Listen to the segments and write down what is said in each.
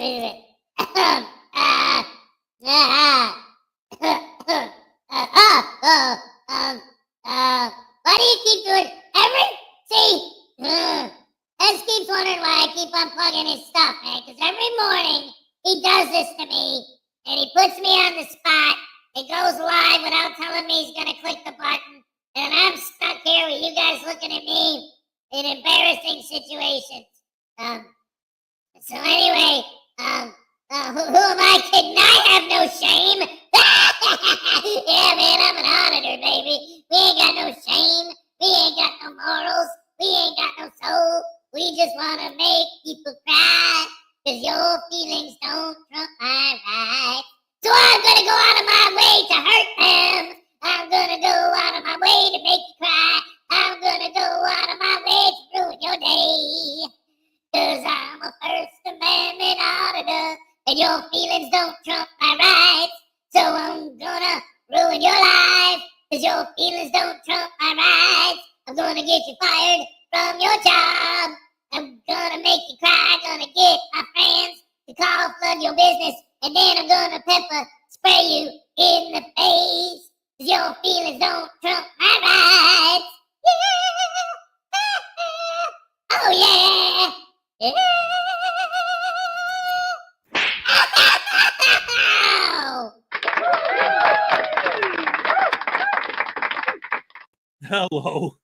Why do you keep doing Ez keeps wondering why I keep unplugging his stuff, man, because every morning he does this to me, and he puts me on the spot. It goes live without telling me he's going to click the button, and I'm stuck here with you guys looking at me in embarrassing situations. So anyway, who am I kidding? I have no shame. Yeah, man, I'm an auditor, baby. We ain't got no shame. We ain't got no morals. We ain't got no soul. We just want to make people cry, because your feelings don't trump my rights. So I'm going to go out of my way to hurt them. I'm going to go out of my way to make you cry. I'm going to go out of my way to ruin your day. Because I'm a First Amendment auditor, and your feelings don't trump my rights. So I'm gonna ruin your life, because your feelings don't trump my rights. I'm gonna get you fired from your job. I'm gonna make you cry. I'm gonna get my friends to call flood your business, and then I'm gonna pepper spray you in the face, because your feelings don't trump my rights. Yeah! Oh yeah! Yeah. Hello,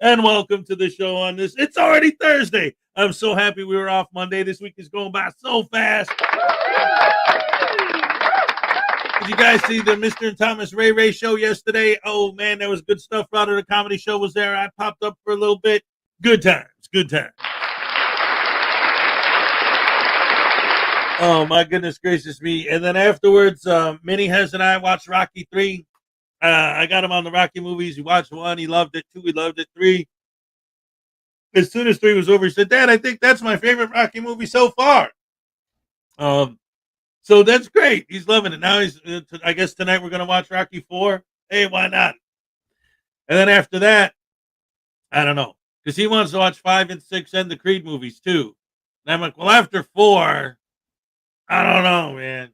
and welcome to the show on this. It's already Thursday. I'm so happy we were off Monday. This week is going by so fast. Did you guys see the Mr. and Thomas Ray show yesterday? Oh, man, that was good stuff. Frauditor Comedy Show was there. I popped up for a little bit. Good times. Good times. Oh, my goodness gracious me. And then afterwards, Minnie Hez and I watched Rocky 3. I got him on the Rocky movies. He watched 1. He loved it. 2. He loved it. 3. As soon as 3 was over, he said, Dad, I think that's my favorite Rocky movie so far. So that's great. He's loving it. Now I guess tonight we're going to watch Rocky 4. Hey, why not? And then after that, I don't know. Because he wants to watch 5 and 6 and the Creed movies too. And I'm like, well, after 4, I don't know, man.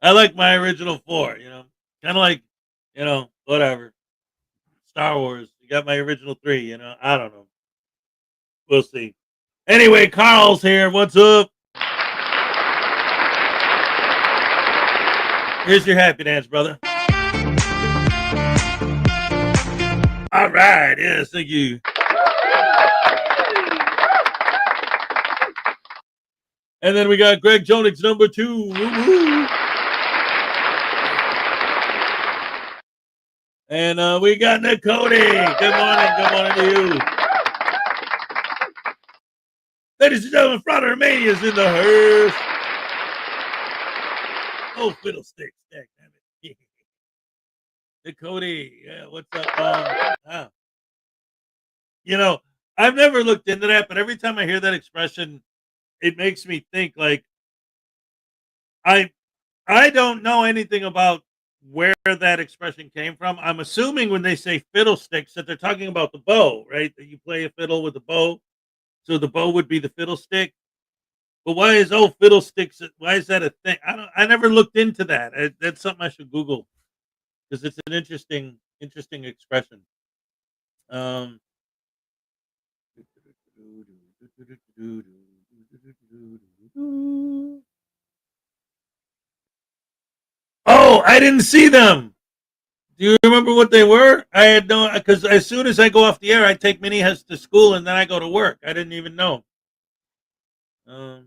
I like my original 4, kind of like, whatever. Star Wars. You got my original 3, I don't know. We'll see. Anyway, Carl's here. What's up? Here's your happy dance, brother. All right. Yes, thank you. And then we got Greg Jonix, number 2. Woo-hoo. And we got Nick Cody. Good morning. Good morning to you. Ladies and gentlemen, Frauditor Mania is in the house. Oh, fiddlesticks. Damn it. Nick Cody. Yeah, what's up? I've never looked into that, but every time I hear that expression, it makes me think like I don't know anything about where that expression came from. I'm assuming when they say fiddlesticks that they're talking about the bow, right? That you play a fiddle with a bow. So the bow would be the fiddlestick. But why is fiddlesticks? Why is that a thing? I never looked into that. That's something I should Google because it's an interesting expression. Oh, I didn't see them. Do you remember what they were? I had no, because as soon as I go off the air, I take Minnie Hez to school and then I go to work. I didn't even know. All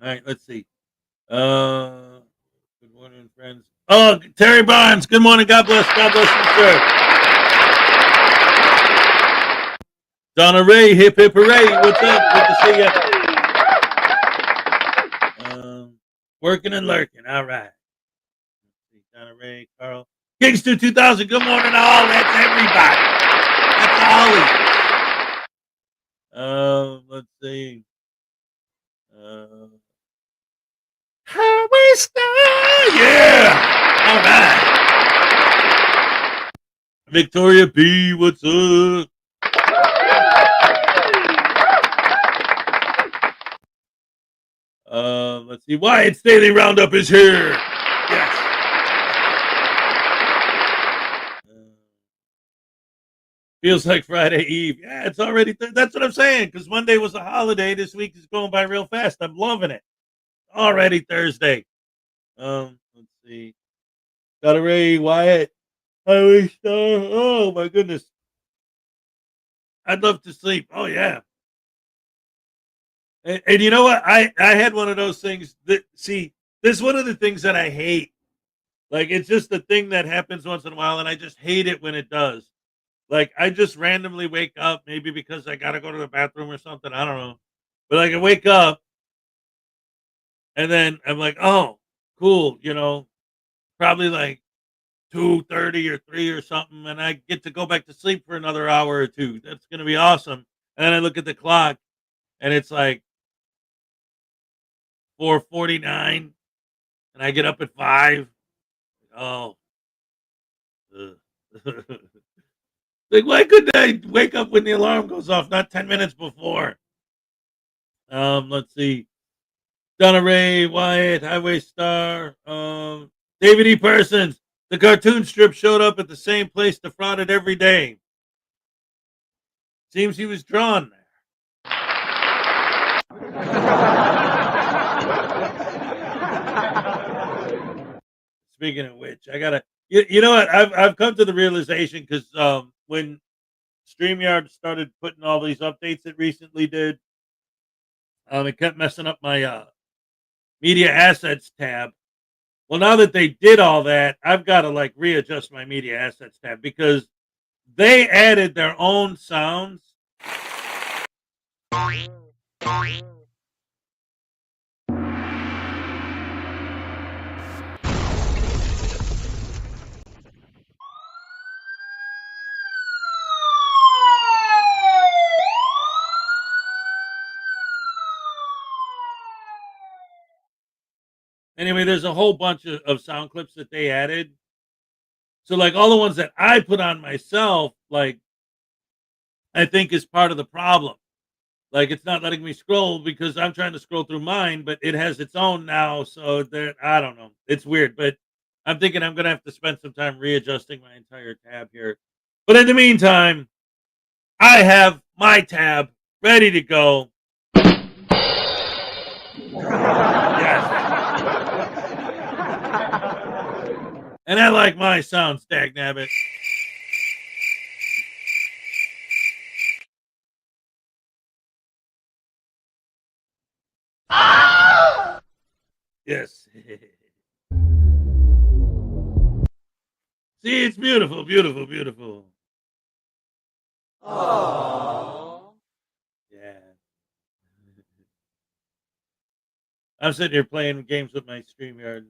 right, let's see. Good morning, friends. Oh, Terry Barnes. Good morning. God bless. God bless you, sir. Donna Ray, hip hip hooray. What's up? Good to see you. Working and lurking. All right. Donna Ray, Carl. Kingston 2000. Good morning, all. That's everybody. That's all. Let's see. Highway Star. Yeah. All right. Victoria B. What's up? Let's see. Wyatt's Daily Roundup is here. Yes. Feels like Friday Eve. Yeah, it's already. That's what I'm saying. Because Monday was a holiday. This week is going by real fast. I'm loving it. Already Thursday. Let's see. Got a Ray Wyatt. Highway Star. Oh my goodness. I'd love to sleep. Oh yeah. And you know what? I had one of those things that see. This is one of the things that I hate. Like it's just a thing that happens once in a while, and I just hate it when it does. Like I just randomly wake up, maybe because I gotta go to the bathroom or something. I don't know. But like I wake up and then I'm like, oh, cool, probably like 2:30 or 3 or something, and I get to go back to sleep for another hour or two. That's gonna be awesome. And then I look at the clock and it's like 4:49 and I get up at 5. Oh. Ugh. Like why couldn't I wake up when the alarm goes off, not 10 minutes before? Let's see. Donna Ray, Wyatt, Highway Star, David E. Parsons. The cartoon strip showed up at the same place defrauded every day. Seems he was drawn there. Speaking of which, I gotta. You know what? I've come to the realization because when StreamYard started putting all these updates it recently did, it kept messing up my media assets tab. Well, now that they did all that, I've got to like readjust my media assets tab because they added their own sounds. Anyway, there's a whole bunch of sound clips that they added. So, like all the ones that I put on myself, like I think is part of the problem. Like it's not letting me scroll because I'm trying to scroll through mine, but it has its own now. So there, I don't know. It's weird, but I'm thinking I'm gonna have to spend some time readjusting my entire tab here. But in the meantime, I have my tab ready to go. Yes. And I like my sounds, dagnabbit. Yes. See, it's beautiful, beautiful, beautiful. Aww. Yeah. I'm sitting here playing games with my StreamYard.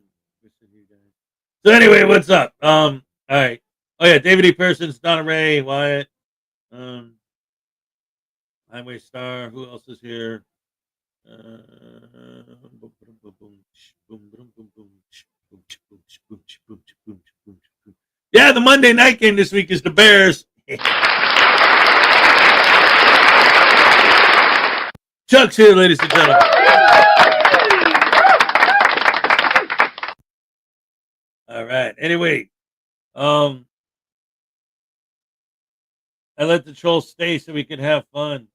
So anyway, what's up? All right. Oh yeah, David E. Parsons, Donna Ray, Wyatt, Highway Star. Who else is here? Yeah, the Monday night game this week is the Bears. Chuck's here, ladies and gentlemen. All right. Anyway, I let the troll stay so we can have fun.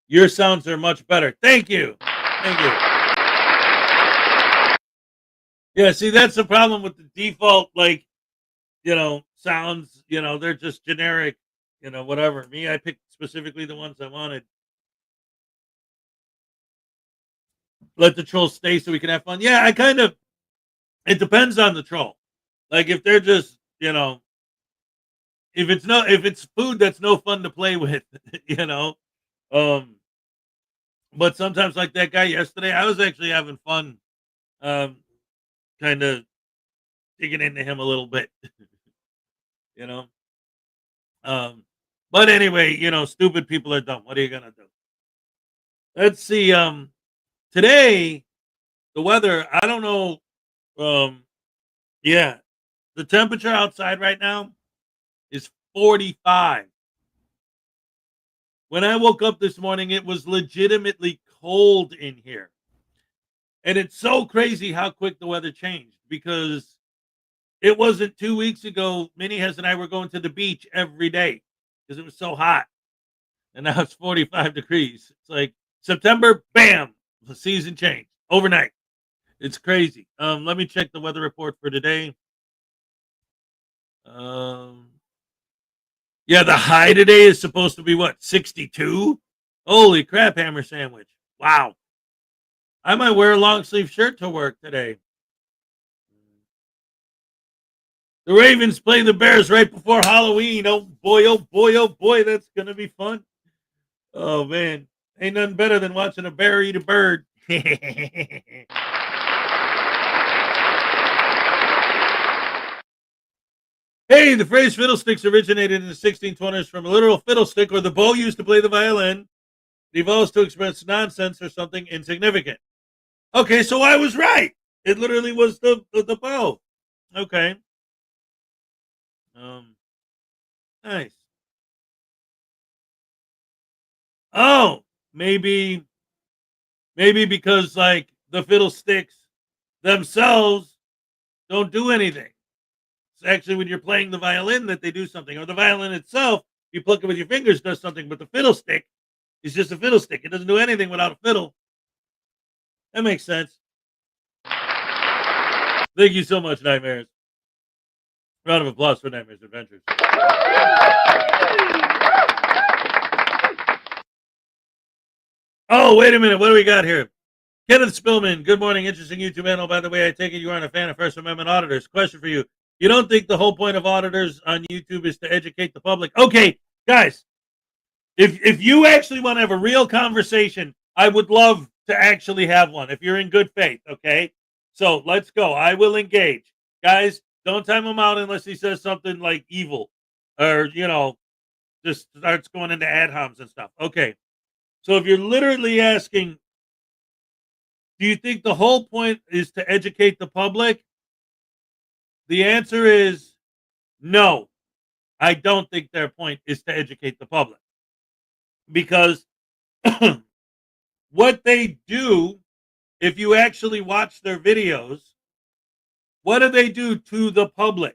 Your sounds are much better. Thank you. Thank you. Yeah, see, that's the problem with the default, like, sounds, they're just generic, whatever. Me, I picked specifically the ones I wanted. Let the troll stay so we can have fun. Yeah, it depends on the troll. Like, if they're just, if it's food that's no fun to play with, but sometimes like that guy yesterday, I was actually having fun, kind of digging into him a little bit, you know. But anyway, stupid people are dumb. What are you gonna do? Let's see. Today the weather. I don't know. Yeah, the temperature outside right now is 45. When I woke up this morning, it was legitimately cold in here. And it's so crazy how quick the weather changed, because it wasn't 2 weeks ago, Minnie and I were going to the beach every day because it was so hot. And now it's 45 degrees. It's like September, bam, the season changed overnight. It's crazy. Let me check the weather report for today. Yeah, the high today is supposed to be what, 62? Holy crap, hammer sandwich. Wow. I might wear a long sleeve shirt to work today. The Ravens play the Bears right before Halloween. Oh boy, oh boy, oh boy, that's going to be fun. Oh man, ain't nothing better than watching a bear eat a bird. Hey, the phrase fiddlesticks originated in the 1620s from a literal fiddlestick, or the bow used to play the violin. It evolves to express nonsense or something insignificant. Okay, so I was right. It literally was the bow. Okay. Nice. Oh, maybe because like the fiddlesticks themselves don't do anything. It's actually when you're playing the violin that they do something, or the violin itself, you pluck it with your fingers, does something, but the fiddlestick is just a fiddlestick. It doesn't do anything without a fiddle. That makes sense. Thank you so much, Nightmares. Round of applause for Nightmares Adventures. Oh, wait a minute. What do we got here? Kenneth Spillman, good morning. Interesting YouTube channel. By the way, I take it you aren't a fan of First Amendment auditors. Question for you. You don't think the whole point of auditors on YouTube is to educate the public? Okay, guys, if you actually want to have a real conversation, I would love to actually have one if you're in good faith, okay? So let's go. I will engage. Guys, don't time him out unless he says something like evil or, just starts going into ad homs and stuff. Okay. So if you're literally asking, do you think the whole point is to educate the public? The answer is no. I don't think their point is to educate the public. Because what they do, if you actually watch their videos, what do they do to the public?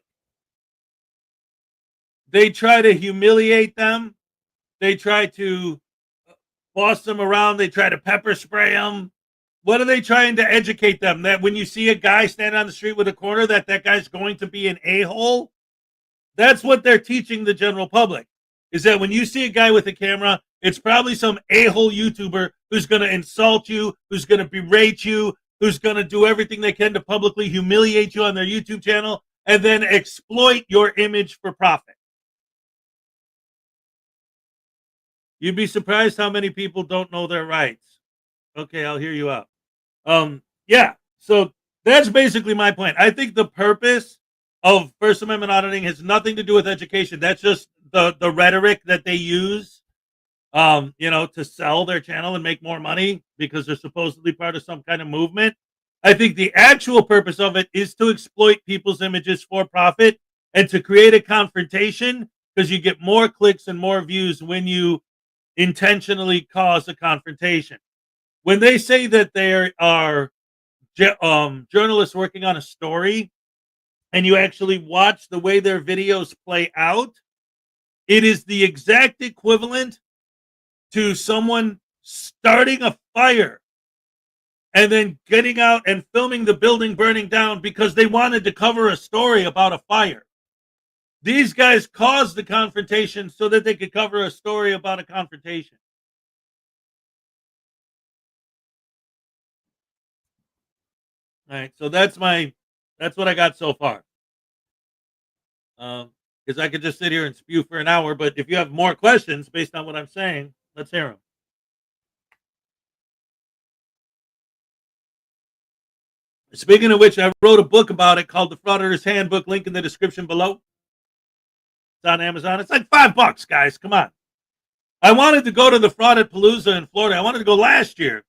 They try to humiliate them. They try to boss them around. They try to pepper spray them. What are they trying to educate them? That when you see a guy stand on the street with a corner, that guy's going to be an a-hole? That's what they're teaching the general public, is that when you see a guy with a camera, it's probably some a-hole YouTuber who's going to insult you, who's going to berate you, who's going to do everything they can to publicly humiliate you on their YouTube channel and then exploit your image for profit. You'd be surprised how many people don't know their rights. Okay, I'll hear you out. Yeah, so that's basically my point. I think the purpose of First Amendment auditing has nothing to do with education. That's just the rhetoric that they use, to sell their channel and make more money because they're supposedly part of some kind of movement. I think the actual purpose of it is to exploit people's images for profit and to create a confrontation, because you get more clicks and more views when you intentionally cause a confrontation. When they say that there are journalists working on a story and you actually watch the way their videos play out, it is the exact equivalent to someone starting a fire and then getting out and filming the building burning down because they wanted to cover a story about a fire. These guys caused the confrontation so that they could cover a story about a confrontation. All right, so that's what I got so far. Because I could just sit here and spew for an hour, but if you have more questions based on what I'm saying, let's hear them. Speaking of which, I wrote a book about it called The Frauditors Handbook. Link in the description below. It's on Amazon. It's like $5, guys. Come on. I wanted to go to the Frauditpalooza in Florida. I wanted to go last year.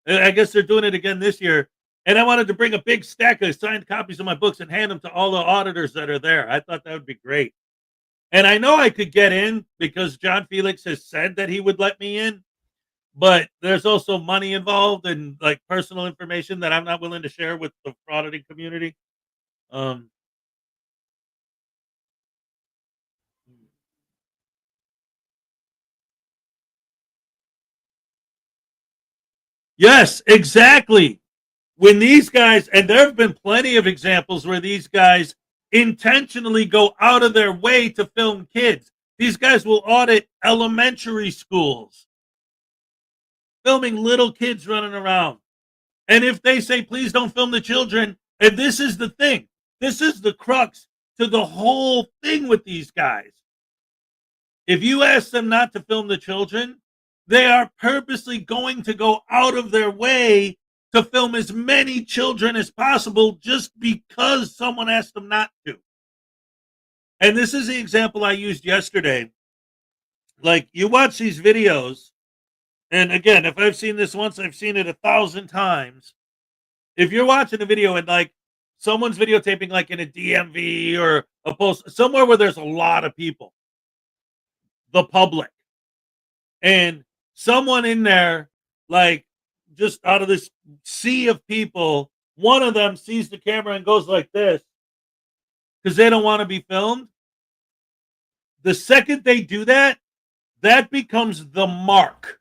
I guess they're doing it again this year. And I wanted to bring a big stack of signed copies of my books and hand them to all the auditors that are there. I thought that would be great. And I know I could get in because John Felix has said that he would let me in. but there's also money involved and like personal information that I'm not willing to share with the frauditing community. Um, yes, exactly. When these guys, and there have been plenty of examples where these guys intentionally go out of their way to film kids. These guys will audit elementary schools, filming little kids running around. And if they say, please don't film the children, and this is the thing, this is the crux to the whole thing with these guys. If you ask them not to film the children, they are purposely going to go out of their way to film as many children as possible just because someone asked them not to. And this is the example I used yesterday. Like, you watch these videos, and again, if I've seen this once, I've seen it 1,000 times. If you're watching a video and like someone's videotaping like in a DMV or a post somewhere where there's a lot of people, the public, and someone in there, like just out of this sea of people, one of them sees the camera and goes like this because they don't want to be filmed. The second they do that, that becomes the mark.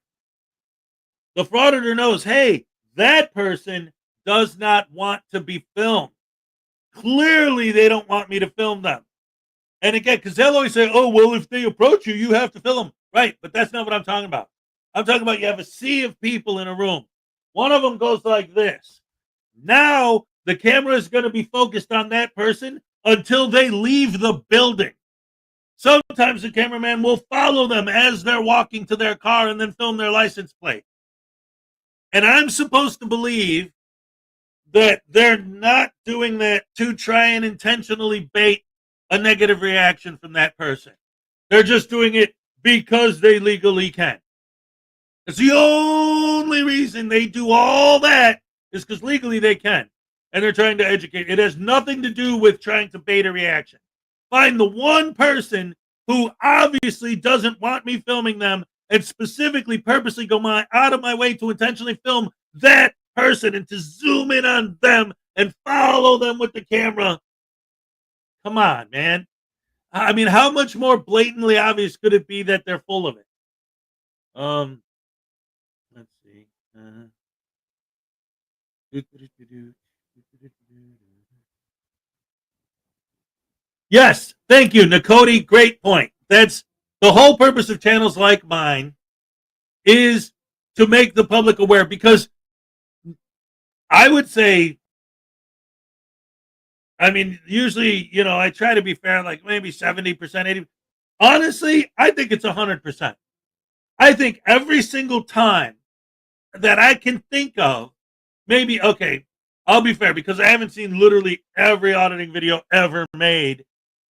The frauditor knows, hey, that person does not want to be filmed. Clearly, they don't want me to film them. And again, because they'll always say, oh, well, if they approach you, you have to film them. Right, but that's not what I'm talking about. I'm talking about you have a sea of people in a room. One of them goes like this. Now, the camera is going to be focused on that person until they leave the building. Sometimes the cameraman will follow them as they're walking to their car and then film their license plate. And I'm supposed to believe that they're not doing that to try and intentionally bait a negative reaction from that person. They're just doing it because they legally can. It's the only reason they do all that is because legally they can. And they're trying to educate. It has nothing to do with trying to bait a reaction. Find the one person who obviously doesn't want me filming them and specifically purposely go out of my way to intentionally film that person and to zoom in on them and follow them with the camera. Come on, man. I mean, how much more blatantly obvious could it be that they're full of it? Let's see. Yes, thank you, Nakoti. Great point. That's the whole purpose of channels like mine is to make the public aware, because I would say, I mean, usually, I try to be fair, like maybe 70%, 80%. Honestly, I think it's 100%. I think every single time that I can think of, maybe, okay, I'll be fair because I haven't seen literally every auditing video ever made.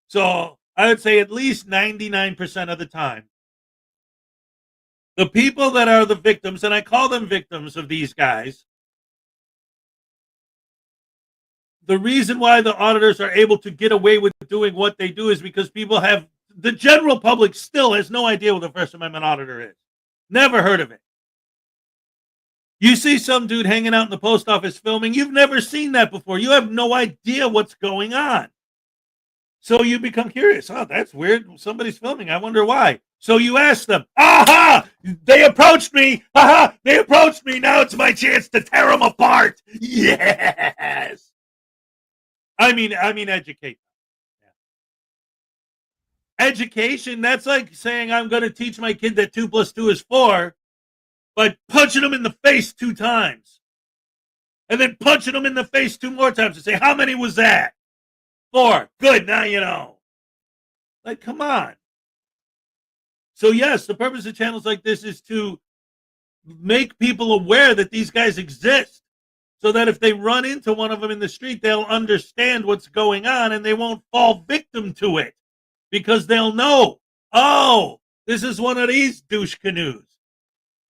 So I would say at least 99% of the time, the people that are the victims, and I call them victims of these guys, the reason why the auditors are able to get away with doing what they do is because the general public still has no idea what the First Amendment auditor is. Never heard of it. You see some dude hanging out in the post office filming, you've never seen that before. You have no idea what's going on. So you become curious. Oh, that's weird. Somebody's filming. I wonder why. So you ask them, aha, they approached me. Aha, they approached me. Now it's my chance to tear them apart. Yes. I mean, educate. Yeah. Education, that's like saying I'm going to teach my kid that 2 + 2 is 4 by punching him in the face 2 times. And then punching him in the face 2 more times and say, how many was that? 4. Good, now you know. Like, come on. So yes, the purpose of channels like this is to make people aware that these guys exist, so that if they run into one of them in the street, they'll understand what's going on and they won't fall victim to it, because they'll know, oh, this is one of these douche canoes,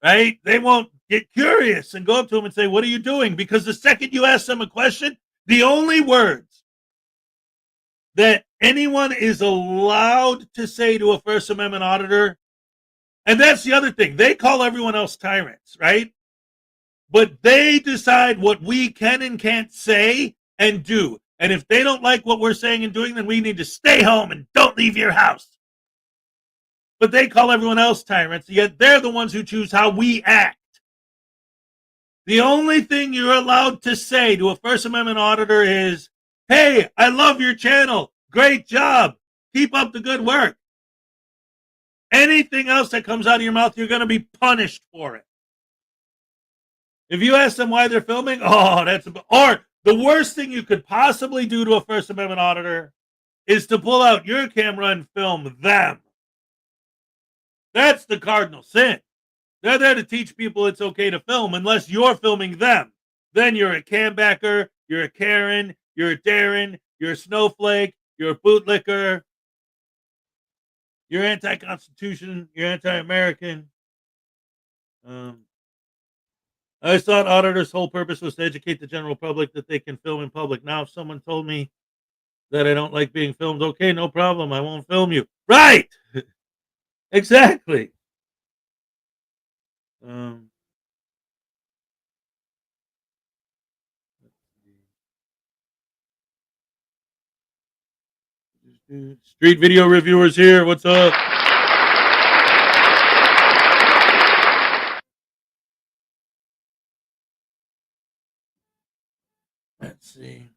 right? They won't get curious and go up to them and say, what are you doing? Because the second you ask them a question, the only words that anyone is allowed to say to a First Amendment auditor And that's the other thing. They call everyone else tyrants, right? But they decide what we can and can't say and do. And if they don't like what we're saying and doing, then we need to stay home and don't leave your house. But they call everyone else tyrants, yet they're the ones who choose how we act. The only thing you're allowed to say to a First Amendment auditor is, hey, I love your channel. Great job. Keep up the good work. Anything else that comes out of your mouth, you're going to be punished for it. If you ask them why they're filming, or the worst thing you could possibly do to a First Amendment auditor is to pull out your camera and film them. That's the cardinal sin. They're there to teach people it's okay to film unless you're filming them. Then you're a cambacker, you're a Karen, you're a Darren, you're a snowflake, you're a bootlicker, you're anti-Constitution, you're anti-American. I thought auditors' whole purpose was to educate the general public that they can film in public. Now, if someone told me that I don't like being filmed, okay, no problem, I won't film you. Right! Exactly. Street video reviewers here. What's up? Let's see.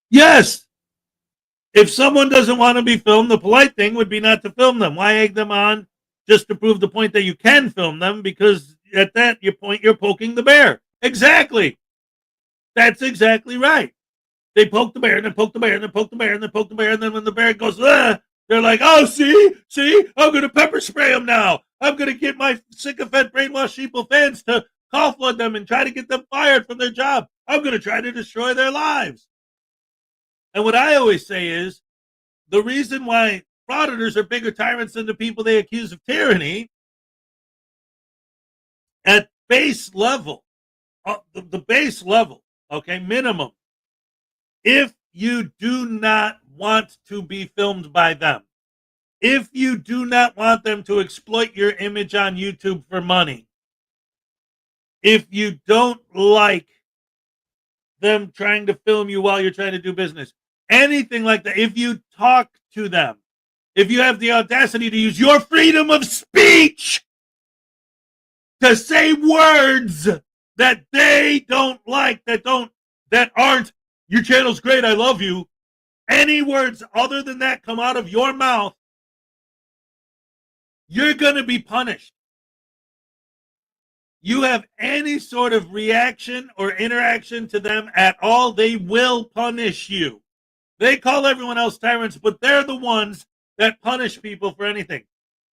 Yes. If someone doesn't want to be filmed, the polite thing would be not to film them. Why egg them on just to prove the point that you can film them? Because at that point, you're poking the bear. Exactly. That's exactly right. They poke the bear and then poke the bear and then poke the bear and then poke the bear. And then when the bear goes, they're like, oh, see, I'm going to pepper spray them now. I'm going to get my sycophant brainwashed sheeple fans to call flood them and try to get them fired from their job. I'm going to try to destroy their lives. And what I always say is the reason why frauditors are bigger tyrants than the people they accuse of tyranny at base level, the base level, okay, minimum, if you do not want to be filmed by them, if you do not want them to exploit your image on YouTube for money, if you don't like them trying to film you while you're trying to do business, anything like that, if you talk to them, if you have the audacity to use your freedom of speech to say words that they don't like, that aren't, your channel's great, I love you, any words other than that come out of your mouth, you're going to be punished. You have any sort of reaction or interaction to them at all, they will punish you. They call everyone else tyrants, but they're the ones that punish people for anything.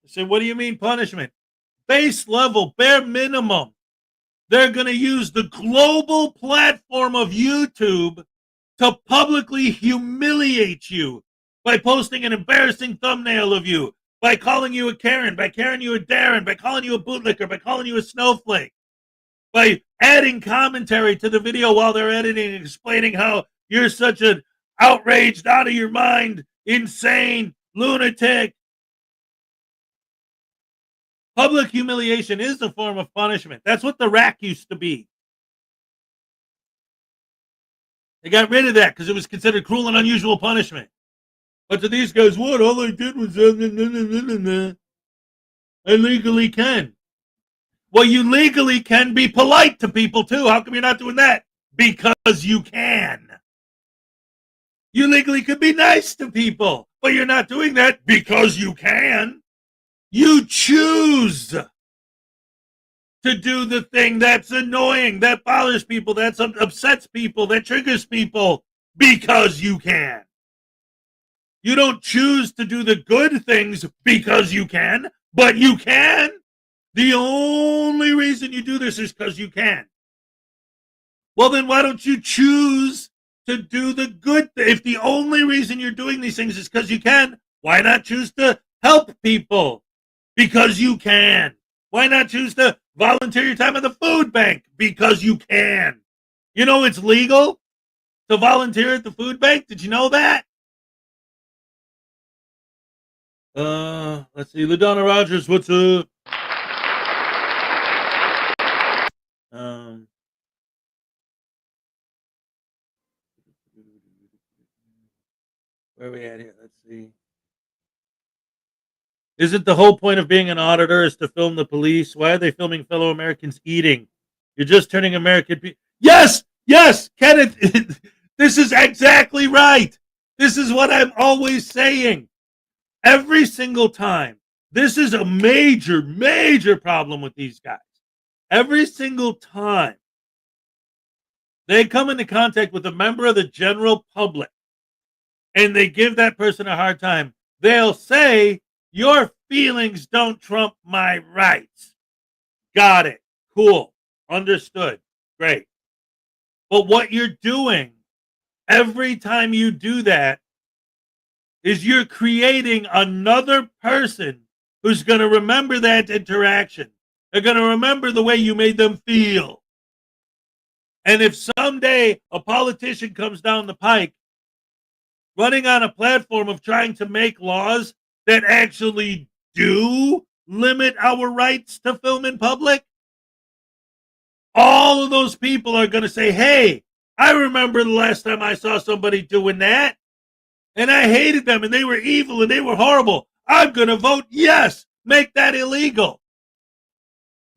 I say, what do you mean punishment? Base level, bare minimum. They're going to use the global platform of YouTube to publicly humiliate you by posting an embarrassing thumbnail of you, by calling you a Karen, by calling you a Darren, by calling you a bootlicker, by calling you a snowflake, by adding commentary to the video while they're editing, explaining how you're such an outraged, out of your mind, insane lunatic. Public humiliation is a form of punishment. That's what the rack used to be. They got rid of that because it was considered cruel and unusual punishment. But to these guys, what? All I did was I legally can. Well, you legally can be polite to people too. How come you're not doing that? Because you can. You legally could be nice to people, but you're not doing that because you can. You choose to do the thing that's annoying, that bothers people, that upsets people, that triggers people because you can. You don't choose to do the good things because you can, but you can. The only reason you do this is because you can. Well, then why don't you choose to do the good thing? If the only reason you're doing these things is because you can, why not choose to help people? Because you can. Why not choose to volunteer your time at the food bank? Because you can. You know it's legal? to volunteer at the food bank. Did you know that? Let's see. LaDonna Rogers, what's up? Where are we at here? Let's see. Isn't the whole point of being an auditor is to film the police? Why are they filming fellow Americans eating? You're just turning American people. Yes, yes, Kenneth. This is exactly right. This is what I'm always saying. Every single time. This is a major, major problem with these guys. Every single time they come into contact with a member of the general public and they give that person a hard time, they'll say, your feelings don't trump my rights. Got it. Cool. Understood. Great. But what you're doing every time you do that is you're creating another person who's going to remember that interaction. They're going to remember the way you made them feel. And if someday a politician comes down the pike running on a platform of trying to make laws that actually do limit our rights to film in public, all of those people are going to say, hey, I remember the last time I saw somebody doing that, and I hated them, and they were evil, and they were horrible. I'm going to vote yes, make that illegal.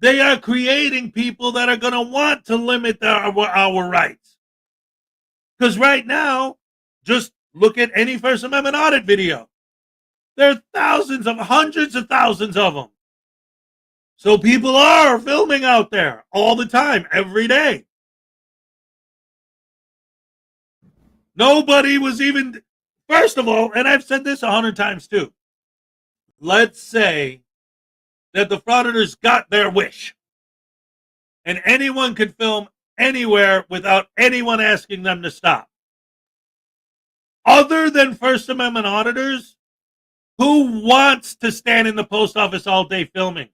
They are creating people that are going to want to limit our rights. Because right now, just look at any First Amendment audit video. There are thousands of, hundreds of thousands of them. So people are filming out there all the time, every day. Nobody was even, first of all, and I've said this 100 times too. Let's say that the Frauditors got their wish and anyone could film anywhere without anyone asking them to stop. Other than First Amendment auditors, who wants to stand in the post office all day filming?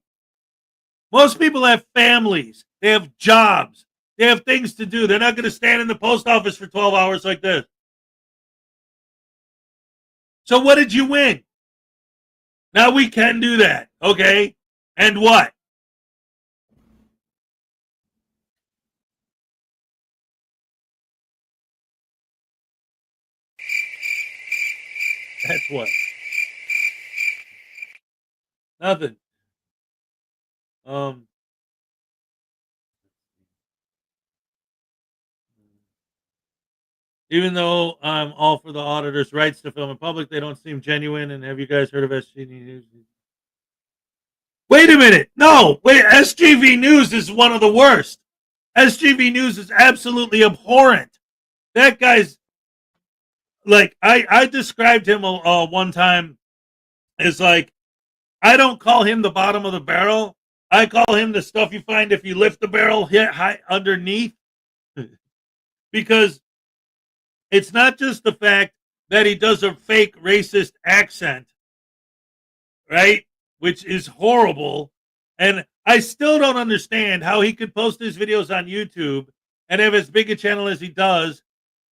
Most people have families. They have jobs. They have things to do. They're not going to stand in the post office for 12 hours like this. So what did you win? Now we can do that. Okay. And what? That's what. Nothing. Even though I'm all for the auditors' rights to film in public, they don't seem genuine. And have you guys heard of SGV News? Wait a minute. No, wait. SGV News is one of the worst. SGV News is absolutely abhorrent. That guy's like, I described him one time as like, I don't call him the bottom of the barrel. I call him the stuff you find if you lift the barrel high underneath. Because it's not just the fact that he does a fake racist accent, right? Which is horrible. And I still don't understand how he could post his videos on YouTube and have as big a channel as he does.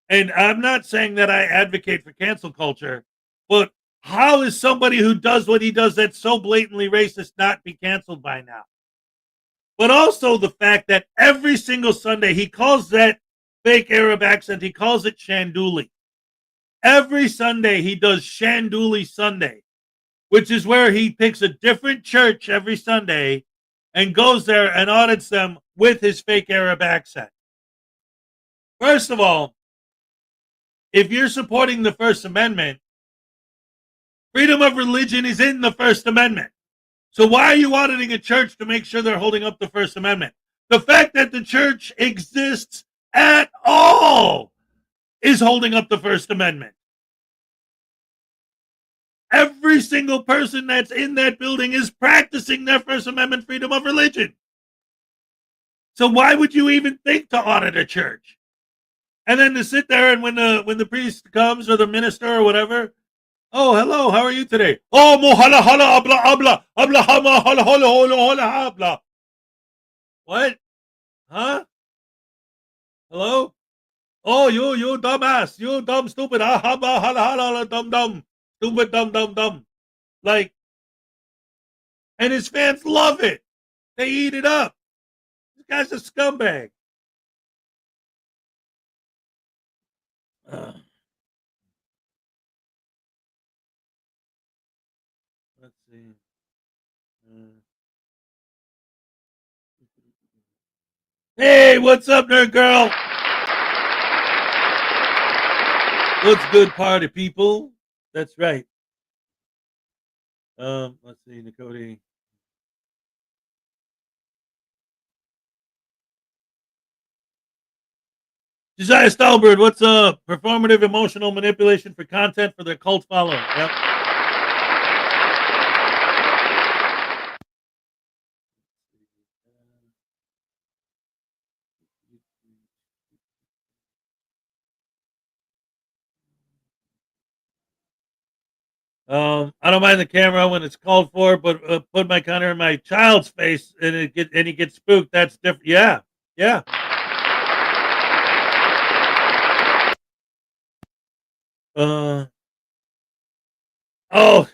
And I'm not saying that I advocate for cancel culture, but how is somebody who does what he does that's so blatantly racist not be canceled by now? But also the fact that every single Sunday he calls that fake Arab accent, he calls it Shanduli. Every Sunday he does Shanduli Sunday, which is where he picks a different church every Sunday and goes there and audits them with his fake Arab accent. First of all, if you're supporting the First Amendment, freedom of religion is in the First Amendment. So why are you auditing a church to make sure they're holding up the First Amendment? The fact that the church exists at all is holding up the First Amendment. Every single person that's in that building is practicing their First Amendment freedom of religion. So why would you even think to audit a church? And then to sit there and when the priest comes or the minister or whatever, oh, hello, how are you today? Oh, mo hala hala habla hama hala hala hala hala habla. What? Huh? Hello? Oh, you dumbass, you dumb stupid, ah ha ha ha ha dumb, stupid dumb. Like, and his fans love it. They eat it up. This guy's a scumbag. Let's see. Hey, what's up, nerd girl? What's good, party people? That's right. Let's see, Nicody. Josiah Stalbird, what's up? Performative emotional manipulation for content for their cult following. Yep. I don't mind the camera when it's called for, but put my counter in my child's face and he gets spooked. That's different. Yeah, yeah. Oh,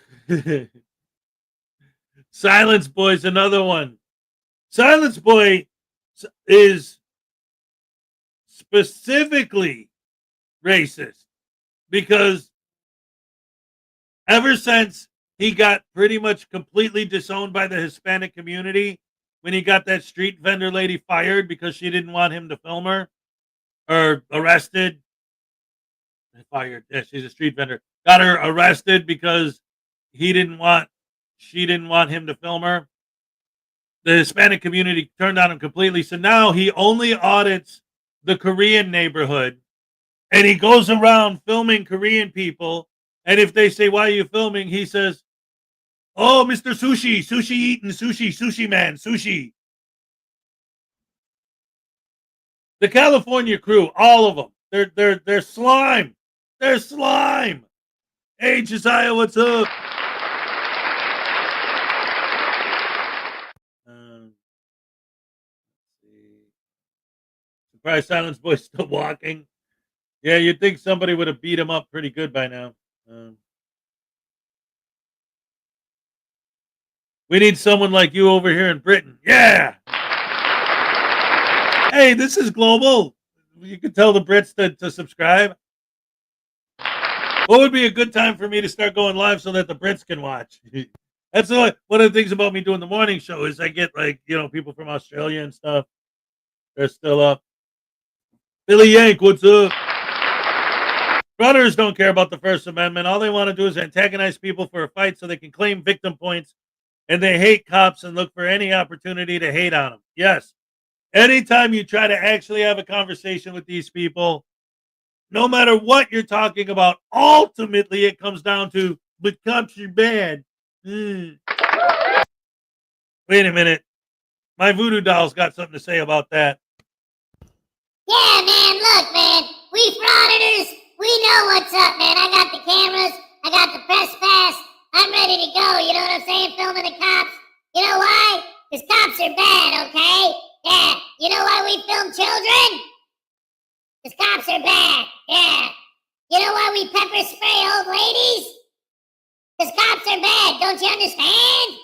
Silence Boy's another one. Silence Boy is specifically racist because ever since he got pretty much completely disowned by the Hispanic community when he got that street vendor lady fired because she didn't want him to film her or arrested. Fired. Yeah, she's a street vendor. Got her arrested because she didn't want him to film her. The Hispanic community turned on him completely. So now he only audits the Korean neighborhood and he goes around filming Korean people. And if they say, "Why are you filming?" he says, "Oh, Mr. Sushi, sushi eating, sushi man, sushi." The California crew, all of them, they're slime. They're slime. Hey, Josiah, what's up? Surprise, Silence Boy still walking. Yeah, you'd think somebody would have beat him up pretty good by now. We need someone like you over here in Britain. Yeah. Hey, this is global. You can tell the Brits to subscribe. What would be a good time for me to start going live so that the Brits can watch? That's one of the things about me doing the morning show is I get people from Australia and stuff. They're still up. Billy Yank, what's up? Frauditors don't care about the First Amendment. All they want to do is antagonize people for a fight so they can claim victim points. And they hate cops and look for any opportunity to hate on them. Yes. Anytime you try to actually have a conversation with these people, no matter what you're talking about, ultimately it comes down to, but cops are bad. Wait a minute. My voodoo doll's got something to say about that. Yeah, man, look, man. We frauditors, we know what's up, man. I got the cameras, I got the press pass. I'm ready to go, you know what I'm saying? Filming the cops. You know why? Because cops are bad, okay? Yeah. You know why we film children? Because cops are bad. Yeah. You know why we pepper spray old ladies? Because cops are bad. Don't you understand?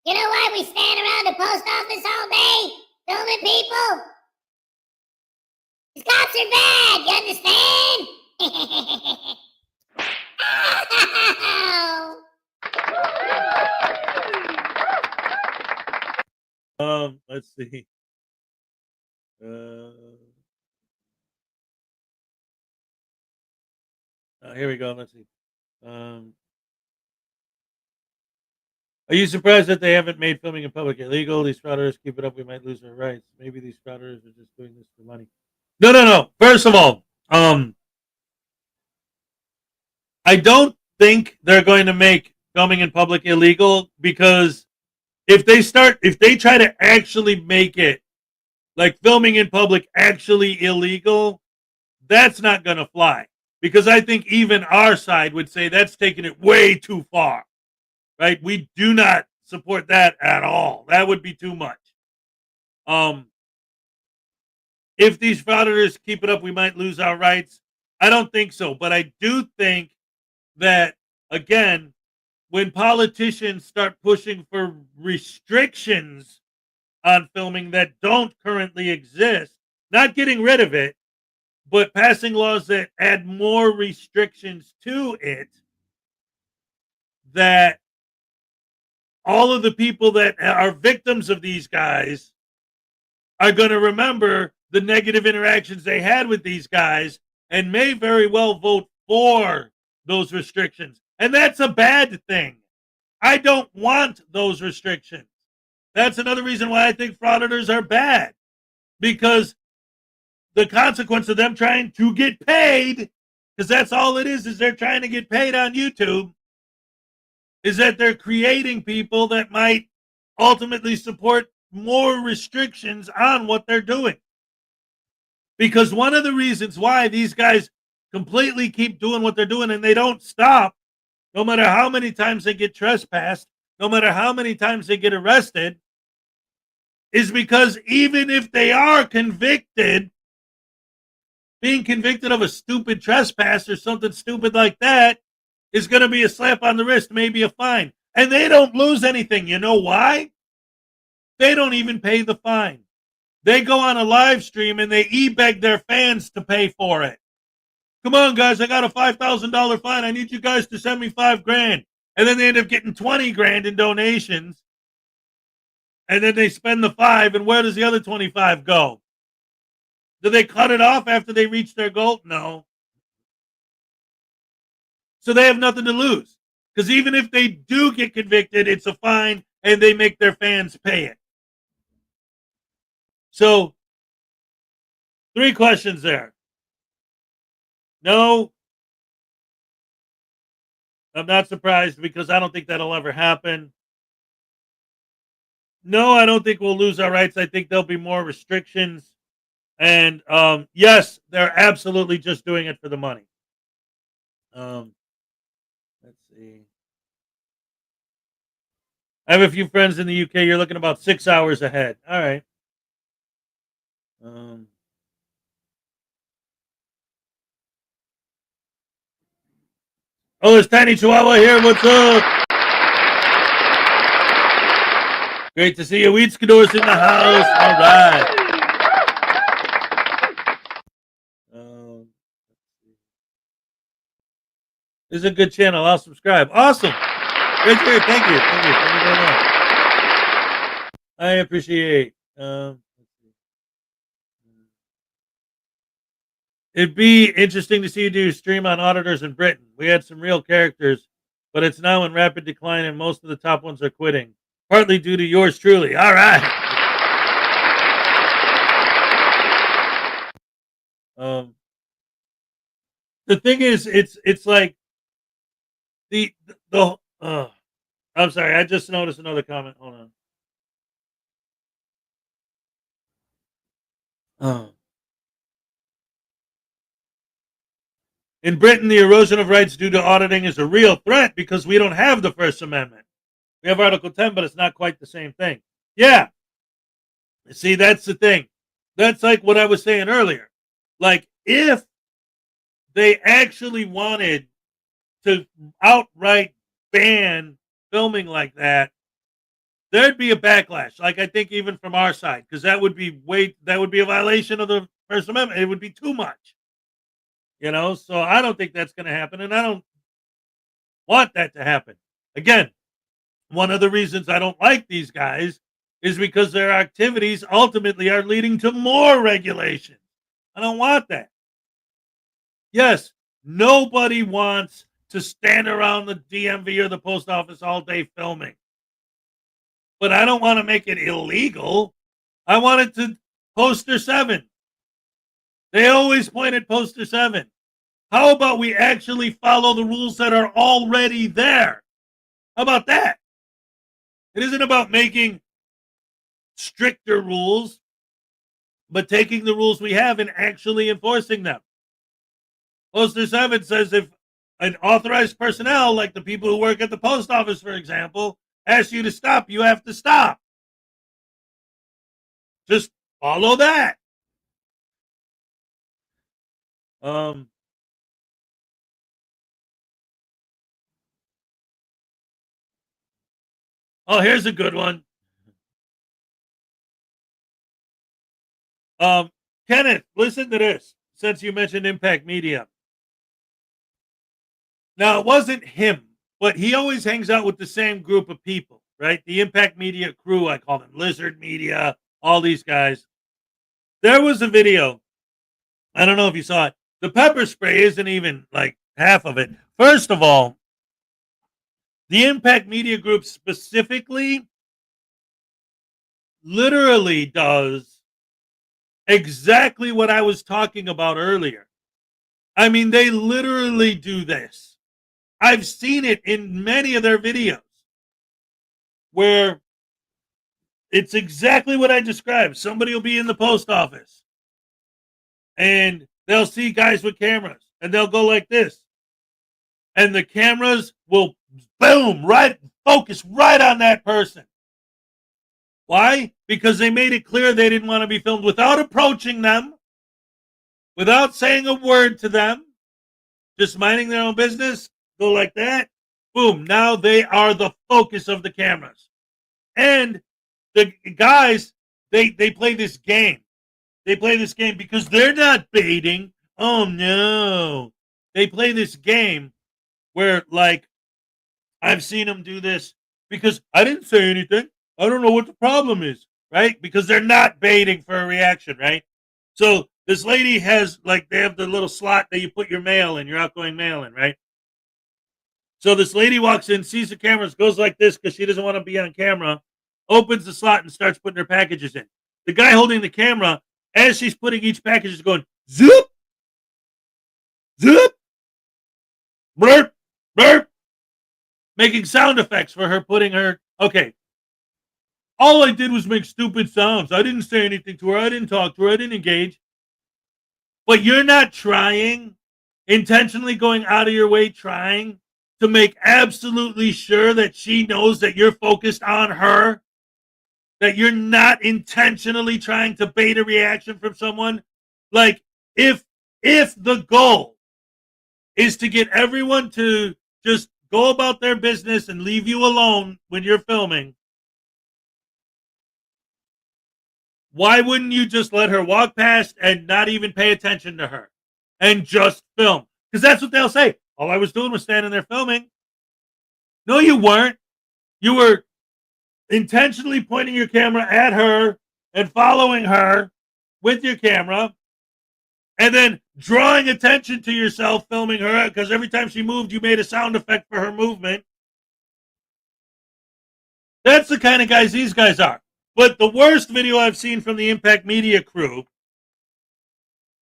You know why we stand around the post office all day filming people? Because cops are bad. You understand? Let's see. Here we go. Let's see. Are you surprised that they haven't made filming in public illegal? These frauditors keep it up. We might lose our rights. Maybe these frauditors are just doing this for money. No. First of all, I don't think they're going to make filming in public illegal because if they try to actually make it like filming in public actually illegal, that's not going to fly. Because I think even our side would say that's taking it way too far. Right? We do not support that at all. That would be too much. if these frauditors keep it up, we might lose our rights. I don't think so, but I do think that, again, when politicians start pushing for restrictions on filming that don't currently exist, not getting rid of it, but passing laws that add more restrictions to it, that all of the people that are victims of these guys are going to remember the negative interactions they had with these guys and may very well vote for those restrictions. And that's a bad thing. I don't want those restrictions. That's another reason why I think frauditors are bad, because the consequence of them trying to get paid, because that's all it is they're trying to get paid on YouTube, is that they're creating people that might ultimately support more restrictions on what they're doing. Because one of the reasons why these guys completely keep doing what they're doing and they don't stop, no matter how many times they get trespassed, no matter how many times they get arrested, is because even if they are convicted, being convicted of a stupid trespass or something stupid like that is going to be a slap on the wrist, maybe a fine. And they don't lose anything. You know why? They don't even pay the fine. They go on a live stream and they e-beg their fans to pay for it. Come on, guys, I got a $5,000 fine. I need you guys to send me $5,000. And then they end up getting $20,000 in donations. And then they spend the $5,000, and where does the other $25,000 go? Do they cut it off after they reach their goal? No. So they have nothing to lose. Because even if they do get convicted, it's a fine, and they make their fans pay it. So, 3 questions there. No, I'm not surprised, because I don't think that'll ever happen. No, I don't think we'll lose our rights. I think there'll be more restrictions. And yes, they're absolutely just doing it for the money. Let's see. I have a few friends in the UK. You're looking about 6 hours ahead. All right. Oh, there's Tiny Chihuahua here. What's up? Great to see you. Weed Skador's in the house. All right. This is a good channel. I'll subscribe. Awesome. Great to hear. Thank you. Thank you. Thank you very much. I appreciate. It'd be interesting to see you do stream on auditors in Britain. We had some real characters, but it's now in rapid decline, and most of the top ones are quitting, partly due to yours truly. All right. The thing is, it's like I'm sorry, I just noticed another comment. Hold on. In Britain, the erosion of rights due to auditing is a real threat because we don't have the First Amendment. We have Article 10, but it's not quite the same thing. Yeah. See, that's the thing. That's like what I was saying earlier. Like, if they actually wanted to outright ban filming like that, there'd be a backlash. Like, I think even from our side, because that would be a violation of the First Amendment. It would be too much. You know, so I don't think that's going to happen, and I don't want that to happen. Again, one of the reasons I don't like these guys is because their activities ultimately are leading to more regulation. I don't want that. Yes, nobody wants to stand around the DMV or the post office all day filming. But I don't want to make it illegal. I want it to poster 7. They always point at poster 7. How about we actually follow the rules that are already there? How about that? It isn't about making stricter rules, but taking the rules we have and actually enforcing them. Poster 7 says if an authorized personnel, like the people who work at the post office, for example, ask you to stop, you have to stop. Just follow that. Um, oh, here's a good one. Kenneth, listen to this. Since you mentioned Impact Media, now it wasn't him, but he always hangs out with the same group of people, right? The Impact Media crew, I call them Lizard Media, all these guys. There was a video. I don't know if you saw it. The pepper spray isn't even like half of it. First of all, the Impact Media Group specifically literally does exactly what I was talking about earlier. I mean, they literally do this. I've seen it in many of their videos where it's exactly what I described. Somebody will be in the post office and they'll see guys with cameras and they'll go like this. And the cameras will boom, right, focus right on that person. Why? Because they made it clear they didn't want to be filmed without approaching them, without saying a word to them, just minding their own business, go like that. Boom. Now they are the focus of the cameras. And the guys, they play this game. They play this game because they're not baiting. Oh no. They play this game where, like, I've seen them do this because I didn't say anything. I don't know what the problem is, right? Because they're not baiting for a reaction, right? So this lady has, like, they have the little slot that you put your mail in, your outgoing mail in, right? So this lady walks in, sees the cameras, goes like this because she doesn't want to be on camera, opens the slot and starts putting her packages in. The guy holding the camera, as she's putting each package, is going, zoop, zoop, burp, burp, making sound effects for her putting her, okay. All I did was make stupid sounds. I didn't say anything to her. I didn't talk to her. I didn't engage. But you're not trying, intentionally going out of your way, trying to make absolutely sure that she knows that you're focused on her, that you're not intentionally trying to bait a reaction from someone. Like, if the goal is to get everyone to just go about their business and leave you alone when you're filming, why wouldn't you just let her walk past and not even pay attention to her and just film? Because that's what they'll say. All I was doing was standing there filming. No, you weren't. You were intentionally pointing your camera at her and following her with your camera and then drawing attention to yourself filming her because every time she moved, you made a sound effect for her movement. That's the kind of guys these guys are. But the worst video I've seen from the Impact Media crew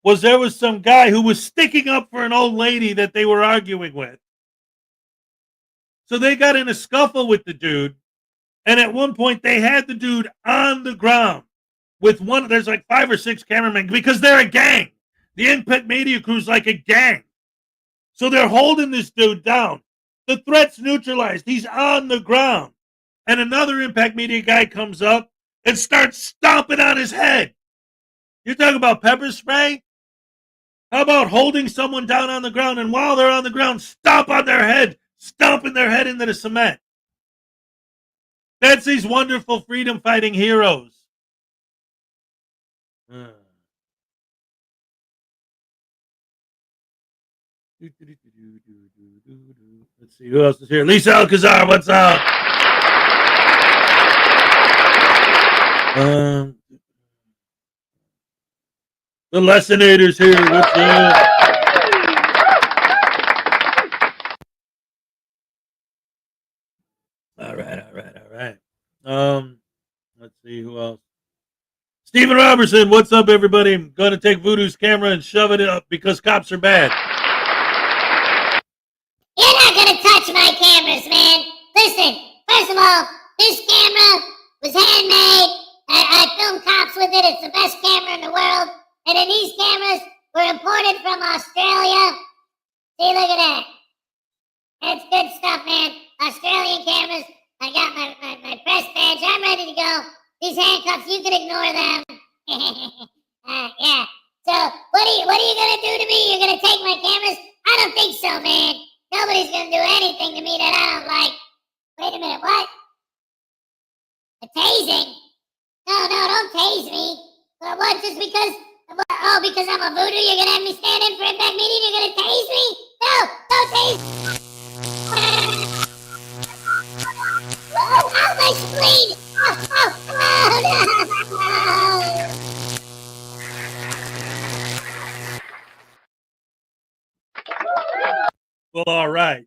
was there was some guy who was sticking up for an old lady that they were arguing with. So they got in a scuffle with the dude. And at one point, they had the dude on the ground with one. There's like 5 or 6 cameramen because they're a gang. The Impact Media crew's like a gang. So they're holding this dude down. The threat's neutralized. He's on the ground. And another Impact Media guy comes up and starts stomping on his head. You're talking about pepper spray? How about holding someone down on the ground and while they're on the ground, stomp on their head, stomping their head into the cement? That's these wonderful freedom fighting heroes. Let's see who else is here. Lisa Alcazar, what's up? The Lessonators here. What's up? All right. Let's see who else. Stephen Robertson, what's up, everybody? I'm going to take Voodoo's camera and shove it up because cops are bad. You're not gonna touch my cameras, man. Listen, first of all, this camera was handmade. I filmed cops with it. It's the best camera in the world. And then these cameras were imported from Australia. See, look at that. That's good stuff, man. Australian cameras. I got my press badge. I'm ready to go. These handcuffs, you can ignore them. Yeah. So, what are you gonna do to me? You're gonna what? Just because? Oh, because I'm a voodoo, you're gonna have me stand in for impact meeting? You're gonna tase me? No, don't tase me. Oh, my spleen! No! Well, all right.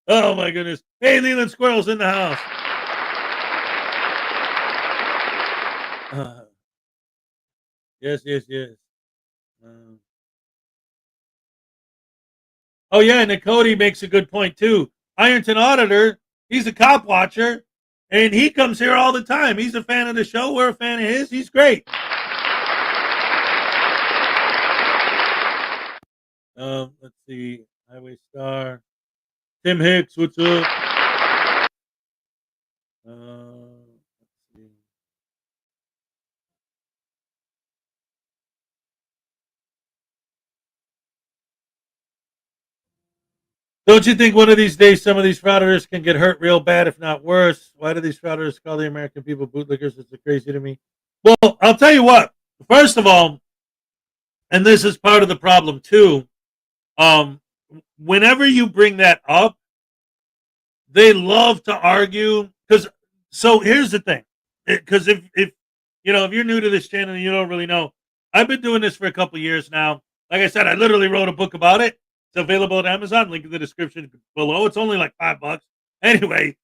Oh my goodness. Hey, Leland Squirrel's in the house. Yes. Oh yeah, and Cody makes a good point too. Ironton Auditor, he's a cop watcher, and he comes here all the time. He's a fan of the show. We're a fan of his. He's great. Let's see. Highway Star. Tim Hicks, what's up? Let's see. Don't you think one of these days some of these frauditors can get hurt real bad, if not worse? Why do these frauditors call the American people bootlickers? It's crazy to me. Well, I'll tell you what. First of all, and this is part of the problem too, whenever you bring that up, they love to argue. So here's the thing. Because if you're new to this channel and you don't really know, I've been doing this for a couple years now. Like I said, I literally wrote a book about it. It's available at Amazon. Link in the description below. It's only like $5. Anyway,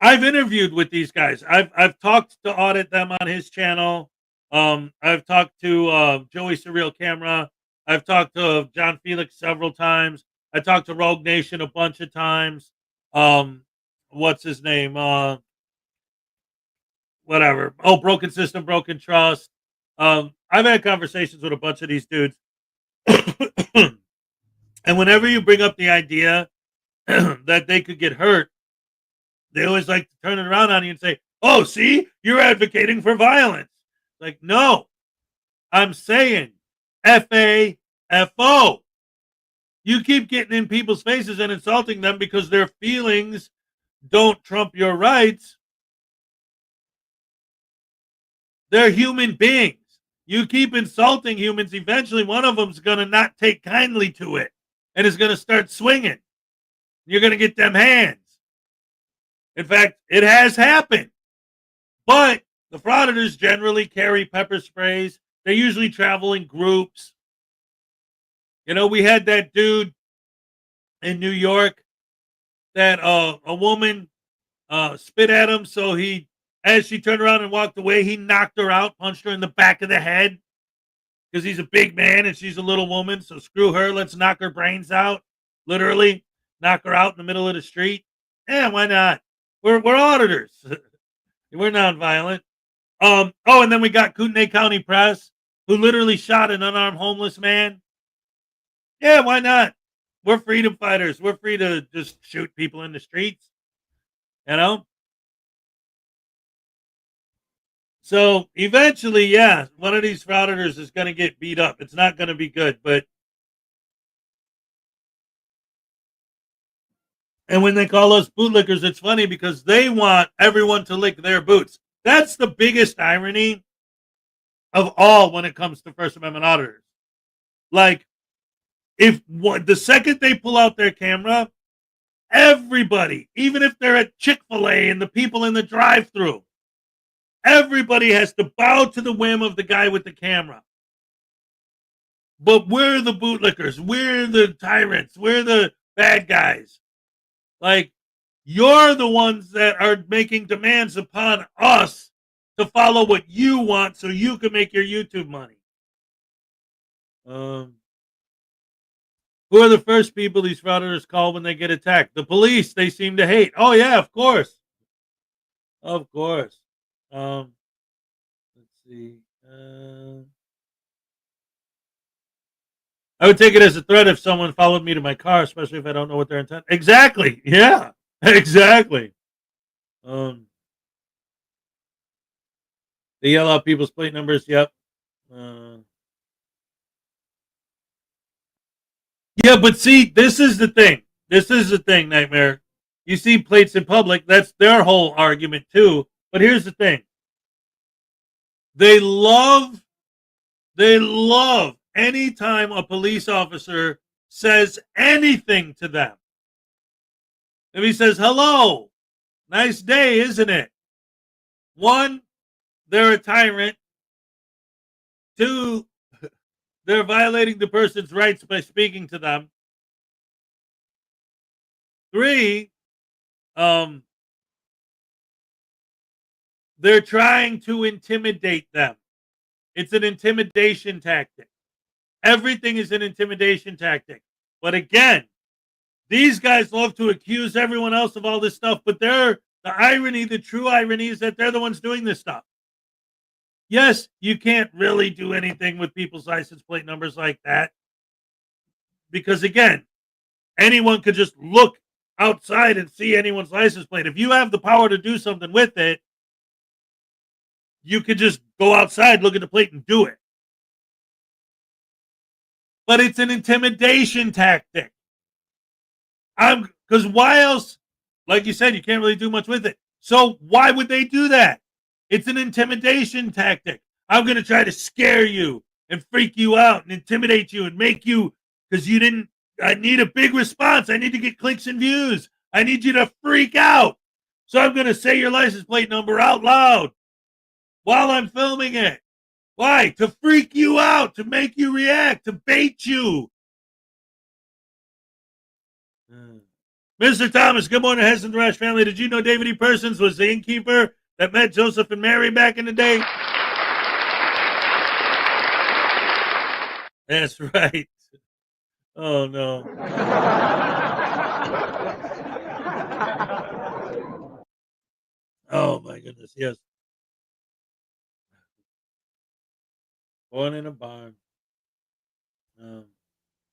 I've interviewed with these guys. I've talked to Audit them on his channel. I've talked to Joey Surreal Camera. I've talked to John Felix several times. I talked to Rogue Nation a bunch of times. What's his name? Whatever. Oh, Broken System, Broken Trust. I've had conversations with a bunch of these dudes. And whenever you bring up the idea that they could get hurt, they always like to turn it around on you and say, oh, see, you're advocating for violence. Like, no, I'm saying FAFO. You keep getting in people's faces and insulting them because their feelings don't trump your rights. They're human beings. You keep insulting humans, eventually one of them's going to not take kindly to it and is going to start swinging. You're going to get them hands. In fact, it has happened. But the frauditors generally carry pepper sprays. They usually travel in groups. You know, we had that dude in New York that a woman spit at him, so as she turned around and walked away, he knocked her out, punched her in the back of the head because he's a big man and she's a little woman. So screw her. Let's knock her brains out. Literally knock her out in the middle of the street. Yeah, why not? We're auditors. We're nonviolent. Oh, and then we got Kootenai County Press, who literally shot an unarmed homeless man. Yeah, why not? We're freedom fighters. We're free to just shoot people in the streets. You know? So eventually, yeah, one of these frauditors is going to get beat up. It's not going to be good, and when they call us bootlickers, it's funny because they want everyone to lick their boots. That's the biggest irony of all when it comes to First Amendment auditors. Like, the second they pull out their camera, everybody, even if they're at Chick-fil-A and the people in the drive-thru, everybody has to bow to the whim of the guy with the camera. But we're the bootlickers. We're the tyrants. We're the bad guys. Like, you're the ones that are making demands upon us to follow what you want so you can make your YouTube money. Who are the first people these frauditors call when they get attacked? The police. They seem to hate. Oh, yeah, of course. Of course. Let's see. I would take it as a threat if someone followed me to my car, especially if I don't know what their intent. Exactly. Yeah. Exactly. They yell out people's plate numbers. Yep. Yeah, but see, this is the thing. This is the thing, Nightmare. You see plates in public. That's their whole argument too. But here's the thing. They love anytime a police officer says anything to them. If he says, hello, nice day, isn't it? One, they're a tyrant. Two, they're violating the person's rights by speaking to them. Three, they're trying to intimidate them. It's an intimidation tactic. Everything is an intimidation tactic. But again, these guys love to accuse everyone else of all this stuff, but the true irony is that they're the ones doing this stuff. Yes, you can't really do anything with people's license plate numbers like that. Because again, anyone could just look outside and see anyone's license plate. If you have the power to do something with it, you could just go outside, look at the plate, and do it. But it's an intimidation tactic. Because why else? Like you said, you can't really do much with it. So why would they do that? It's an intimidation tactic. I'm going to try to scare you and freak you out and intimidate you and make you, because you didn't, I need a big response. I need to get clicks and views. I need you to freak out. So I'm going to say your license plate number out loud while I'm filming it. Why? To freak you out, to make you react, to bait you. Mr. Thomas, good morning, Hess and the Rash family. Did you know David E. Persons was the innkeeper that met Joseph and Mary back in the day? That's right. Oh, no. Oh, my goodness, yes. Born in a barn.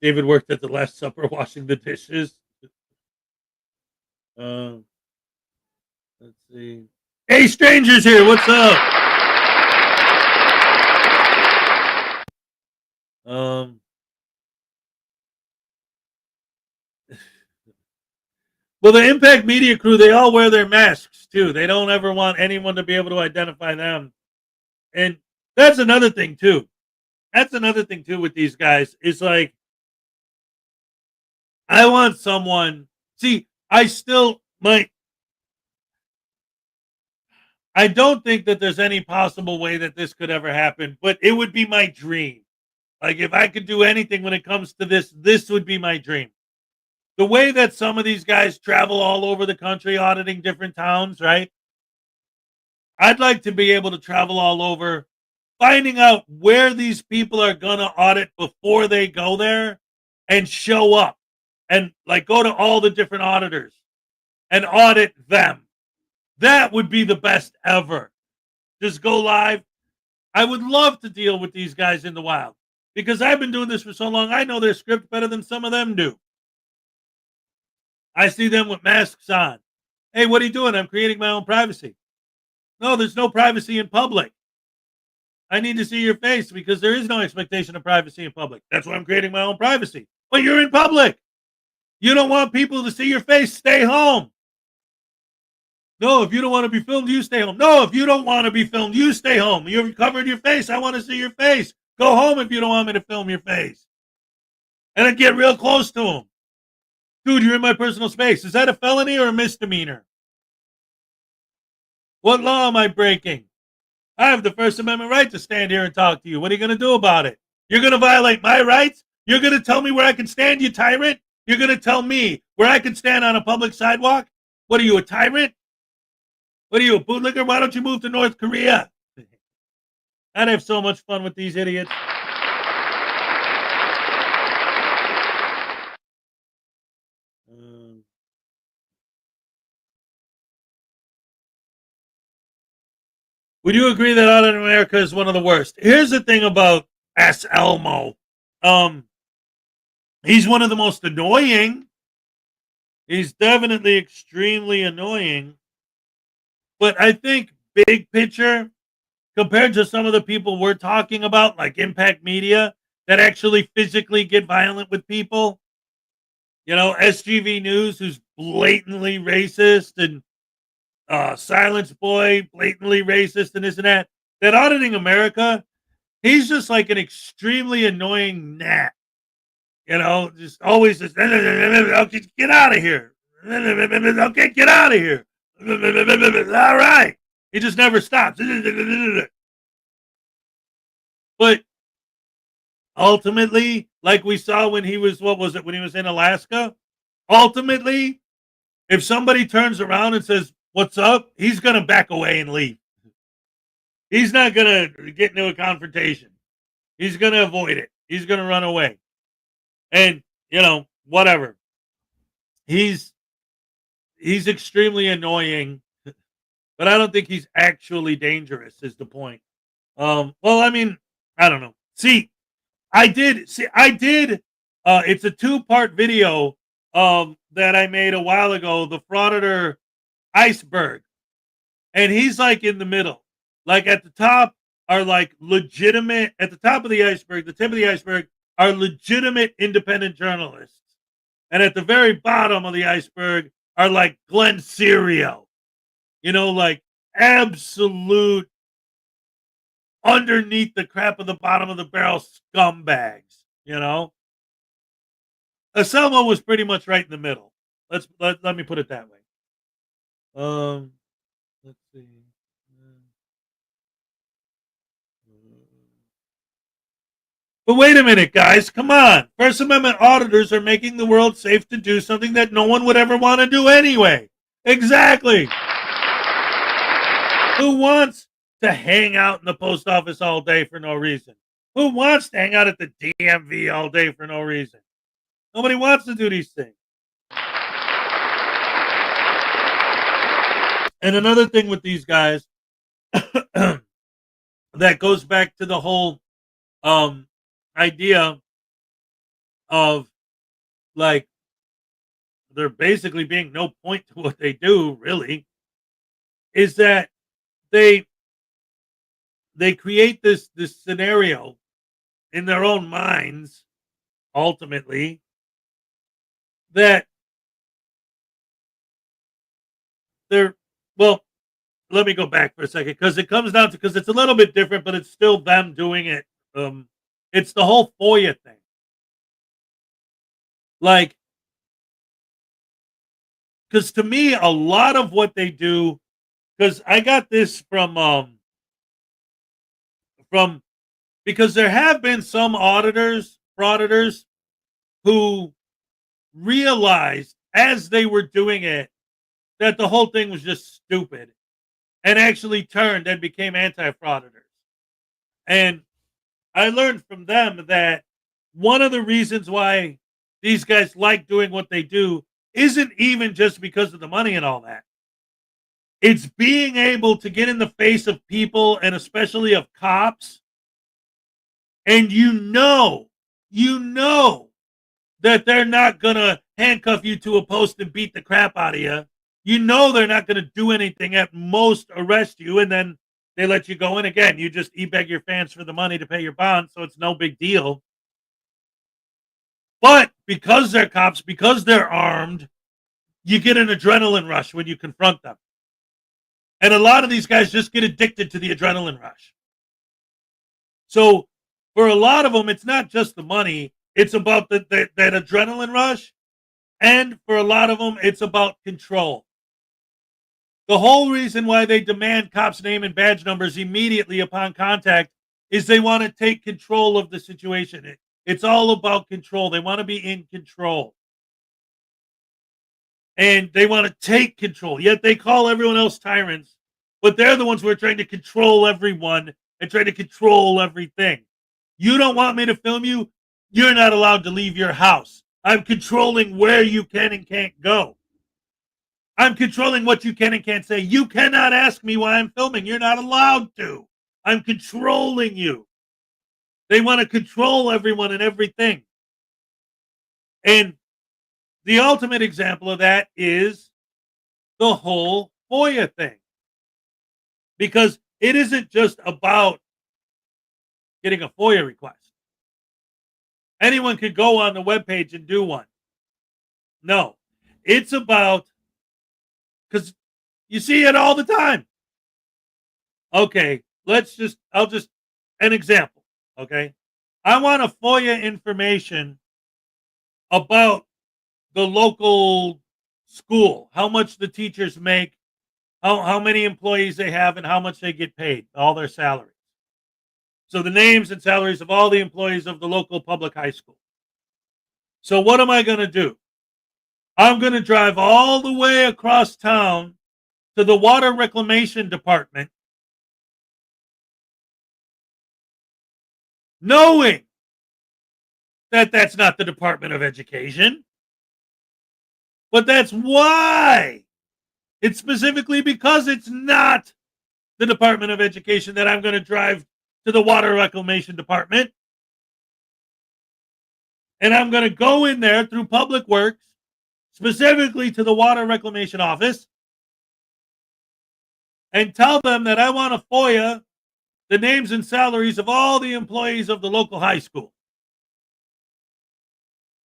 David worked at the Last Supper washing the dishes. Let's see. Hey, strangers here. What's up? Well, the Impact Media crew, they all wear their masks too. They don't ever want anyone to be able to identify them. And that's another thing too. That's another thing too with these guys. It's like, I want someone. See, I don't think that there's any possible way that this could ever happen, but it would be my dream. Like, if I could do anything when it comes to this, this would be my dream. The way that some of these guys travel all over the country auditing different towns, right? I'd like to be able to travel all over, finding out where these people are going to audit before they go there and show up and like go to all the different auditors and audit them. That would be the best ever. Just go live. I would love to deal with these guys in the wild because I've been doing this for so long. I know their script better than some of them do. I see them with masks on. Hey, what are you doing? I'm creating my own privacy. No, there's no privacy in public. I need to see your face because there is no expectation of privacy in public. That's why I'm creating my own privacy. But you're in public. You don't want people to see your face. Stay home. No, if you don't want to be filmed, you stay home. No, if you don't want to be filmed, you stay home. You've covered your face. I want to see your face. Go home if you don't want me to film your face. And I get real close to them. Dude, you're in my personal space. Is that a felony or a misdemeanor? What law am I breaking? I have the First Amendment right to stand here and talk to you. What are you going to do about it? You're going to violate my rights? You're going to tell me where I can stand, you tyrant? You're going to tell me where I can stand on a public sidewalk? What are you, a tyrant? What are you, a bootlicker? Why don't you move to North Korea? I'd have so much fun with these idiots. Would you agree that Audit America is one of the worst? Here's the thing about S. Elmo. He's one of the most annoying. He's definitely extremely annoying. But I think big picture, compared to some of the people we're talking about, like Impact Media, that actually physically get violent with people, you know, SGV News, who's blatantly racist, and Silence Boy, blatantly racist, and this and that. that Auditing America, he's just like an extremely annoying gnat. Just always just, okay, get out of here. Okay, get out of here. All right. He just never stops. But ultimately, like we saw when he was, what was it, when he was in Alaska? Ultimately, if somebody turns around and says, "What's up?" he's going to back away and leave. He's not going to get into a confrontation. He's going to avoid it. He's going to run away. And, whatever. He's extremely annoying, but I don't think he's actually dangerous is the point. Well, I mean, I don't know. I did it's a 2-part video that I made a while ago, the Frauditor iceberg. And he's like in the middle. Like at the top are like legitimate, at the top of the iceberg, the tip of the iceberg are legitimate independent journalists. And at the very bottom of the iceberg are like Glenn Serio. Like absolute underneath the crap of the bottom of the barrel scumbags, Selma was pretty much right in the middle. Let me put it that way. Let's see. But wait a minute, guys. Come on. First Amendment auditors are making the world safe to do something that no one would ever want to do anyway. Exactly. Who wants to hang out in the post office all day for no reason? Who wants to hang out at the DMV all day for no reason? Nobody wants to do these things. And another thing with these guys that goes back to the whole idea of like there basically being no point to what they do, really, is that they create this scenario in their own minds, ultimately, that they're, well, let me go back for a second, because it comes down to, because it's a little bit different, but it's still them doing it. It's the whole FOIA thing. Like, because to me, a lot of what they do, because I got this from because there have been some frauditors, who realized as they were doing it that the whole thing was just stupid and actually turned and became anti-frauditors. And I learned from them that one of the reasons why these guys like doing what they do isn't even just because of the money and all that. It's being able to get in the face of people, and especially of cops, and that they're not going to handcuff you to a post and beat the crap out of you. They're not going to do anything, at most arrest you, and then they let you go in again. You just e-beg your fans for the money to pay your bond, so it's no big deal. But because they're cops, because they're armed, you get an adrenaline rush when you confront them. And a lot of these guys just get addicted to the adrenaline rush. So for a lot of them, it's not just the money. It's about that adrenaline rush. And for a lot of them, it's about control. The whole reason why they demand cops' name and badge numbers immediately upon contact is they want to take control of the situation. It's all about control. They want to be in control. And they want to take control. Yet they call everyone else tyrants. But they're the ones who are trying to control everyone and trying to control everything. You don't want me to film you? You're not allowed to leave your house. I'm controlling where you can and can't go. I'm controlling what you can and can't say. You cannot ask me why I'm filming. You're not allowed to. I'm controlling you. They want to control everyone and everything. And the ultimate example of that is the whole FOIA thing. Because it isn't just about getting a FOIA request. Anyone could go on the webpage and do one. No, it's about, because you see it all the time. Okay, I'll just, an example, okay? I want a FOIA information about the local school, how much the teachers make, how many employees they have, and how much they get paid, all their salaries. So the names and salaries of all the employees of the local public high school. So what am I going to do? I'm going to drive all the way across town to the water reclamation department, knowing that that's not the Department of Education. But that's why. It's specifically because it's not the Department of Education that I'm going to drive to the water reclamation department. And I'm going to go in there through Public Works, specifically to the water reclamation office, and tell them that I want to FOIA the names and salaries of all the employees of the local high school.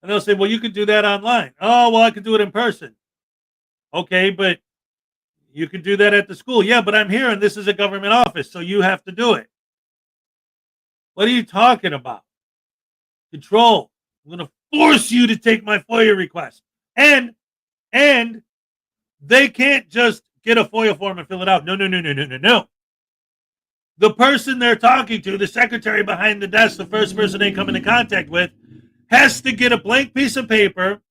And they'll say, well, you could do that online. Oh, well, I could do it in person. Okay, but you could do that at the school. Yeah, but I'm here and this is a government office, so you have to do it. What are you talking about? Control. I'm going to force you to take my FOIA request. And they can't just get a FOIA form and fill it out. No. The person they're talking to, the secretary behind the desk, the first person they come into contact with, has to get a blank piece of paper,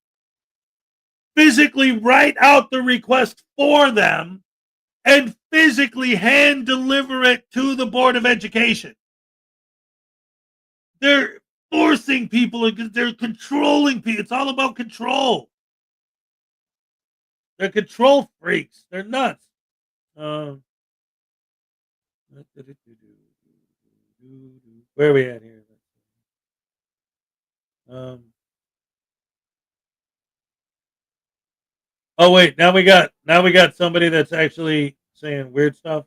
physically write out the request for them, and physically hand deliver it to the Board of Education. They're forcing people, they're controlling people. It's all about control. They're control freaks. They're nuts. Where are we at here? Oh wait, now we got somebody that's actually saying weird stuff.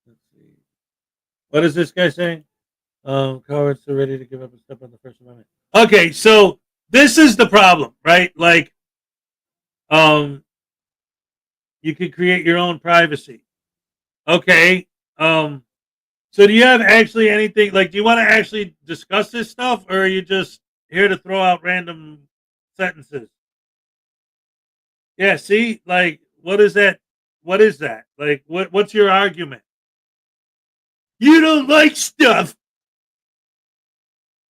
Let's see. What is this guy saying? Cowards are ready to give up a step on the First Amendment. Okay, so this is the problem, right? Like, you can create your own privacy. Okay. So do you have actually anything, like, do you want to actually discuss this stuff, or are you just here to throw out random sentences? Yeah, see, like, what is that? What is that? Like, what's your argument? You don't like stuff.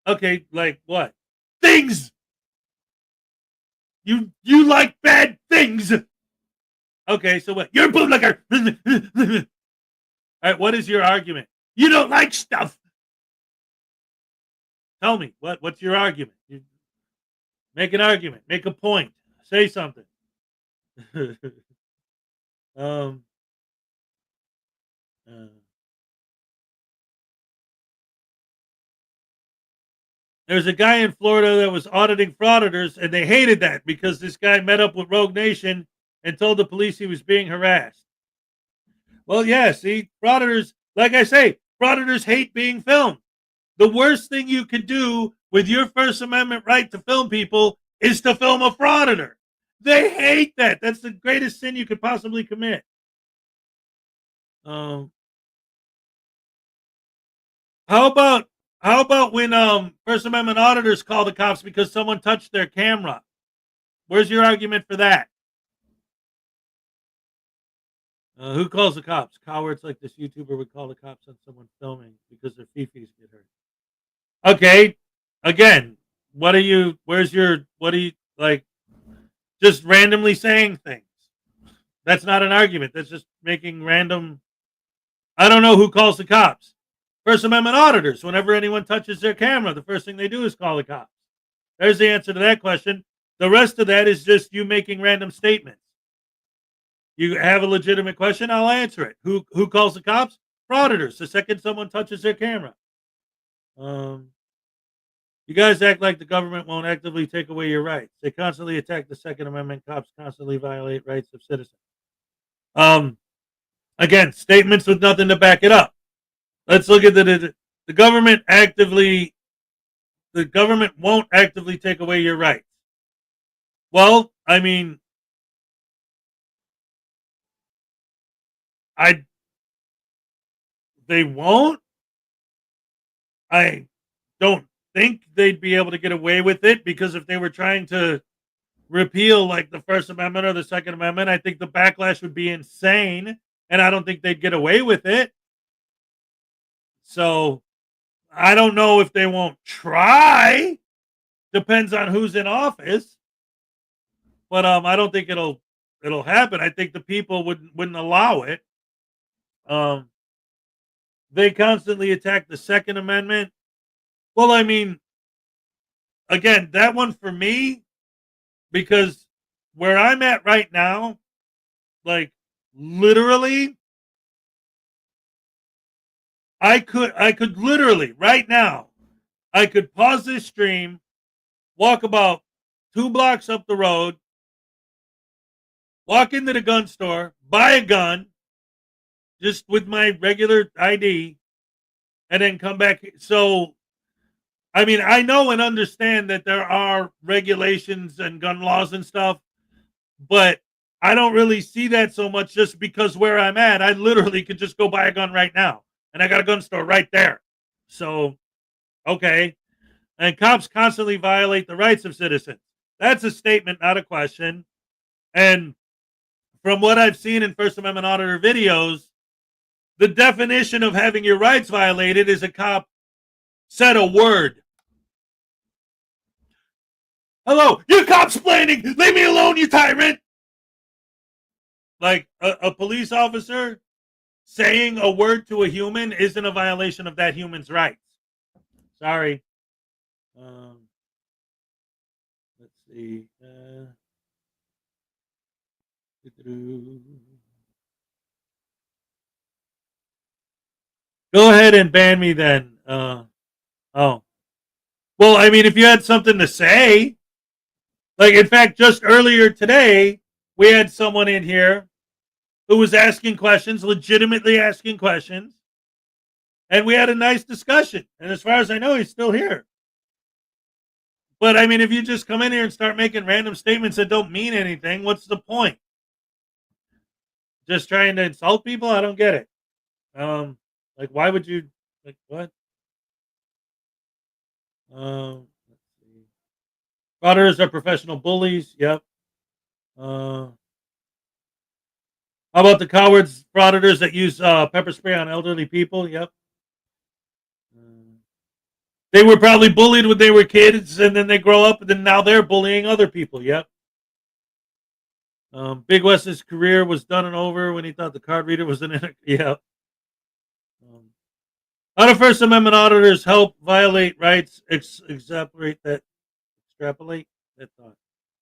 Okay, like what? Things. You like bad things. Okay, so what? You're a bootlegger. All right, what is your argument? You don't like stuff. Tell me, what's your argument? Make an argument. Make a point. Say something. There's a guy in Florida that was auditing frauditors, and they hated that because this guy met up with Rogue Nation and told the police he was being harassed. Well, yeah, see, frauditors, like I say, frauditors hate being filmed. The worst thing you can do with your First Amendment right to film people is to film a frauditor. They hate that. That's the greatest sin you could possibly commit. How about when First Amendment auditors call the cops because someone touched their camera? Where's your argument for that? Who calls the cops? Cowards like this YouTuber would call the cops on someone filming because their fifis get hurt. Okay, again, what are you like? Just randomly saying things. That's not an argument. That's just making random. I don't know who calls the cops. First Amendment auditors. Whenever anyone touches their camera, the first thing they do is call the cops. There's the answer to that question. The rest of that is just you making random statements. You have a legitimate question, I'll answer it. Who calls the cops? Frauditors. The second someone touches their camera. You guys act like the government won't actively take away your rights. They constantly attack the Second Amendment. Cops constantly violate rights of citizens. Again, statements with nothing to back it up. Let's look at the government actively. The government won't actively take away your rights. Well, I mean, they won't. I don't think they'd be able to get away with it, because if they were trying to repeal like the First Amendment or the Second Amendment, I think the backlash would be insane, and I don't think they'd get away with it. So I don't know if they won't try. Depends on who's in office, but I don't think it'll happen. I think the people wouldn't allow it. Um, they constantly attack the Second Amendment. Well, I mean, again, that one for me, because where I'm at right now, like literally, I could literally right now, I could pause this stream, walk about 2 blocks up the road, walk into the gun store, buy a gun, just with my regular ID, and then come back. So, I mean, I know and understand that there are regulations and gun laws and stuff, but I don't really see that so much, just because where I'm at, I literally could just go buy a gun right now, and I got a gun store right there. So, okay. And cops constantly violate the rights of citizens. That's a statement, not a question. And from what I've seen in First Amendment Auditor videos, the definition of having your rights violated is a cop said a word. Hello, you cop's planning. Leave me alone, you tyrant. Like a police officer saying a word to a human isn't a violation of that human's rights. Sorry. Let's see. Go ahead and ban me then. Oh. Well, I mean, if you had something to say, like, in fact, just earlier today, we had someone in here who was asking questions, legitimately asking questions, and we had a nice discussion. And as far as I know, he's still here. But I mean, if you just come in here and start making random statements that don't mean anything, what's the point? Just trying to insult people? I don't get it. Like, why would you, like, what? Let's see. Frauditors are professional bullies. Yep. How about the cowards, frauditors that use pepper spray on elderly people? Yep. They were probably bullied when they were kids, and then they grow up, and then now they're bullying other people. Yep. Big West's career was done and over when he thought the card reader was an. Yep. How do First Amendment auditors help violate rights? Extrapolate that thought.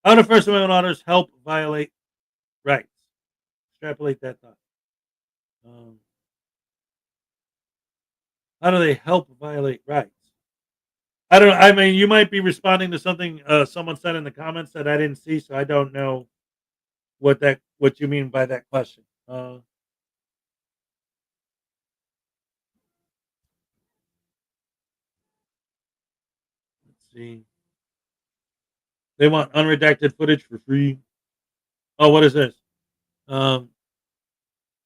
How do First Amendment auditors help violate rights? Extrapolate that thought. How do they help violate rights? I don't know. I mean, you might be responding to something someone said in the comments that I didn't see, so I don't know what you mean by that question. Let's see. They want unredacted footage for free. Oh, what is this?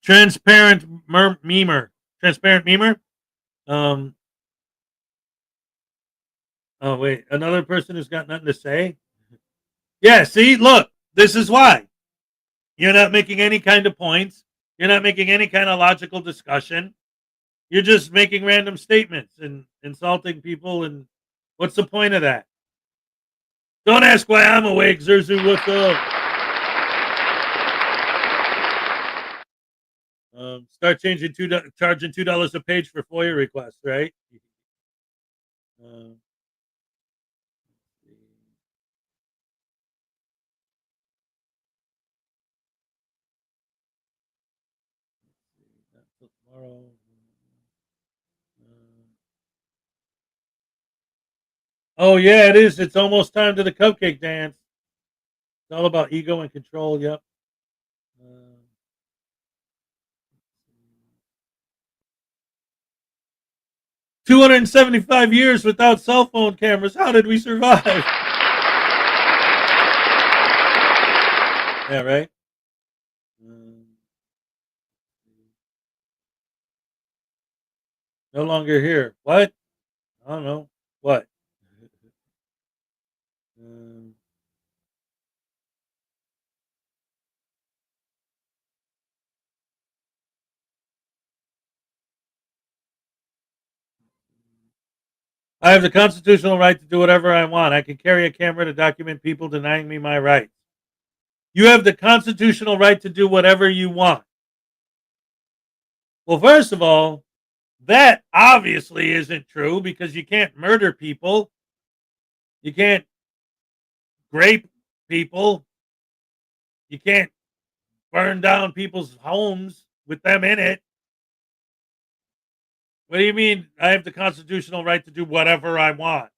Transparent memer. Transparent memer. Oh wait, another person who's got nothing to say. Yeah. See, look, this is why you're not making any kind of points. You're not making any kind of logical discussion. You're just making random statements and insulting people. And what's the point of that? Don't ask why I'm awake, Zerzu. What's up? Start charging $2 a page for FOIA requests, right? Tomorrow. Oh yeah, it is. It's almost time to the cupcake dance. It's all about ego and control. Yep. 275 years without cell phone cameras. How did we survive? Yeah, right. No longer here. What? I don't know. What? Um, I have the constitutional right to do whatever I want. I can carry a camera to document people denying me my rights. You have the constitutional right to do whatever you want. Well, first of all, that obviously isn't true because you can't murder people. You can't rape people. You can't burn down people's homes with them in it. What do you mean I have the constitutional right to do whatever I want?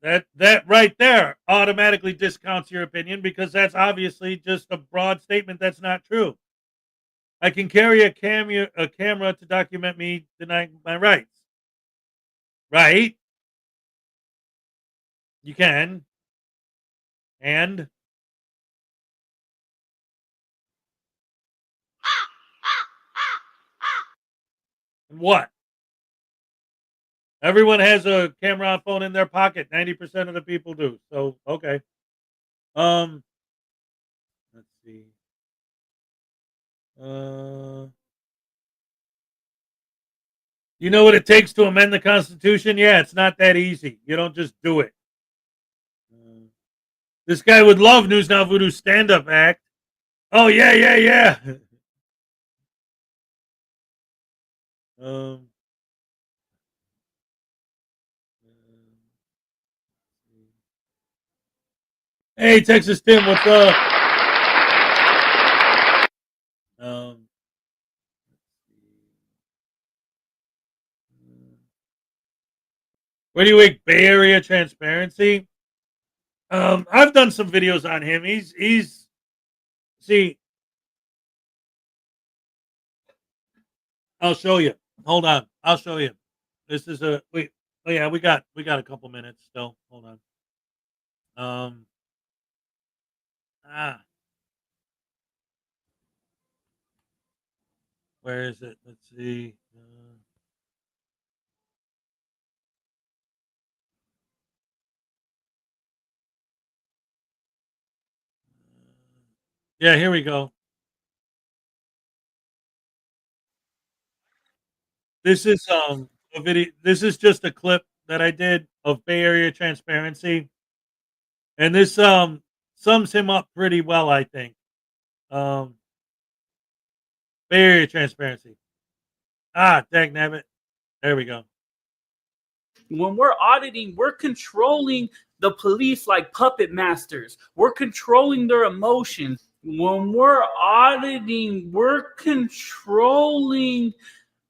That right there automatically discounts your opinion because that's obviously just a broad statement that's not true. I can carry a camera to document me denying my rights. Right? You can. And what? Everyone has a camera phone in their pocket. 90% of the people do. So, okay. Let's see. You know what it takes to amend the Constitution? Yeah, it's not that easy. You don't just do it. This guy would love News Now Voodoo's stand-up act. Oh yeah, yeah, yeah. um, hey, Texas Tim, what's up? Where do you make Bay Area transparency? I've done some videos on him. He's see. I'll show you. Hold on. I'll show you. This is a wait. Oh yeah, we got a couple minutes still. Hold on. Um. Ah. Where is it? Let's see. Yeah, here we go. This is a video. This is just a clip that I did of Bay Area transparency, and this sums him up pretty well, I think. Um, Bay Area transparency. Ah, dang nabbit. There we go. When we're auditing, we're controlling the police like puppet masters. We're controlling their emotions. When we're auditing, we're controlling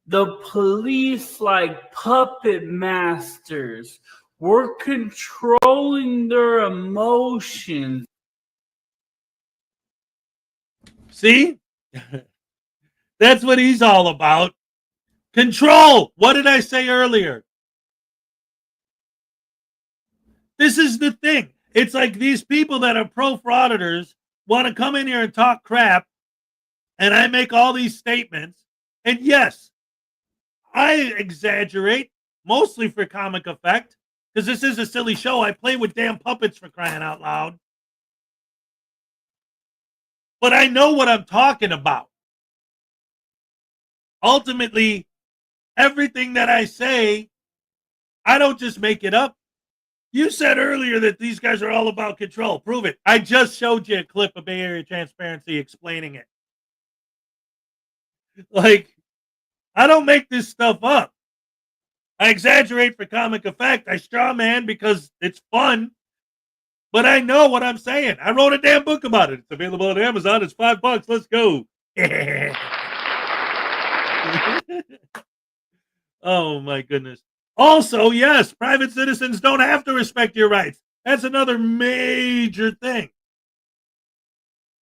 the police like puppet masters. We're controlling their emotions. See? That's what he's all about. Control. What did I say earlier? This is the thing. It's like these people that are pro frauditors want to come in here and talk crap, and I make all these statements. And yes, I exaggerate, mostly for comic effect, because this is a silly show. I play with damn puppets for crying out loud. But I know what I'm talking about. Ultimately, everything that I say, I don't just make it up. You said earlier that these guys are all about control. Prove it. I just showed you a clip of Bay Area transparency explaining it. Like, I don't make this stuff up. I exaggerate for comic effect. I straw man because it's fun. But I know what I'm saying. I wrote a damn book about it. It's available on Amazon. It's $5. Let's go. Oh my goodness. Also, yes, private citizens don't have to respect your rights. That's another major thing.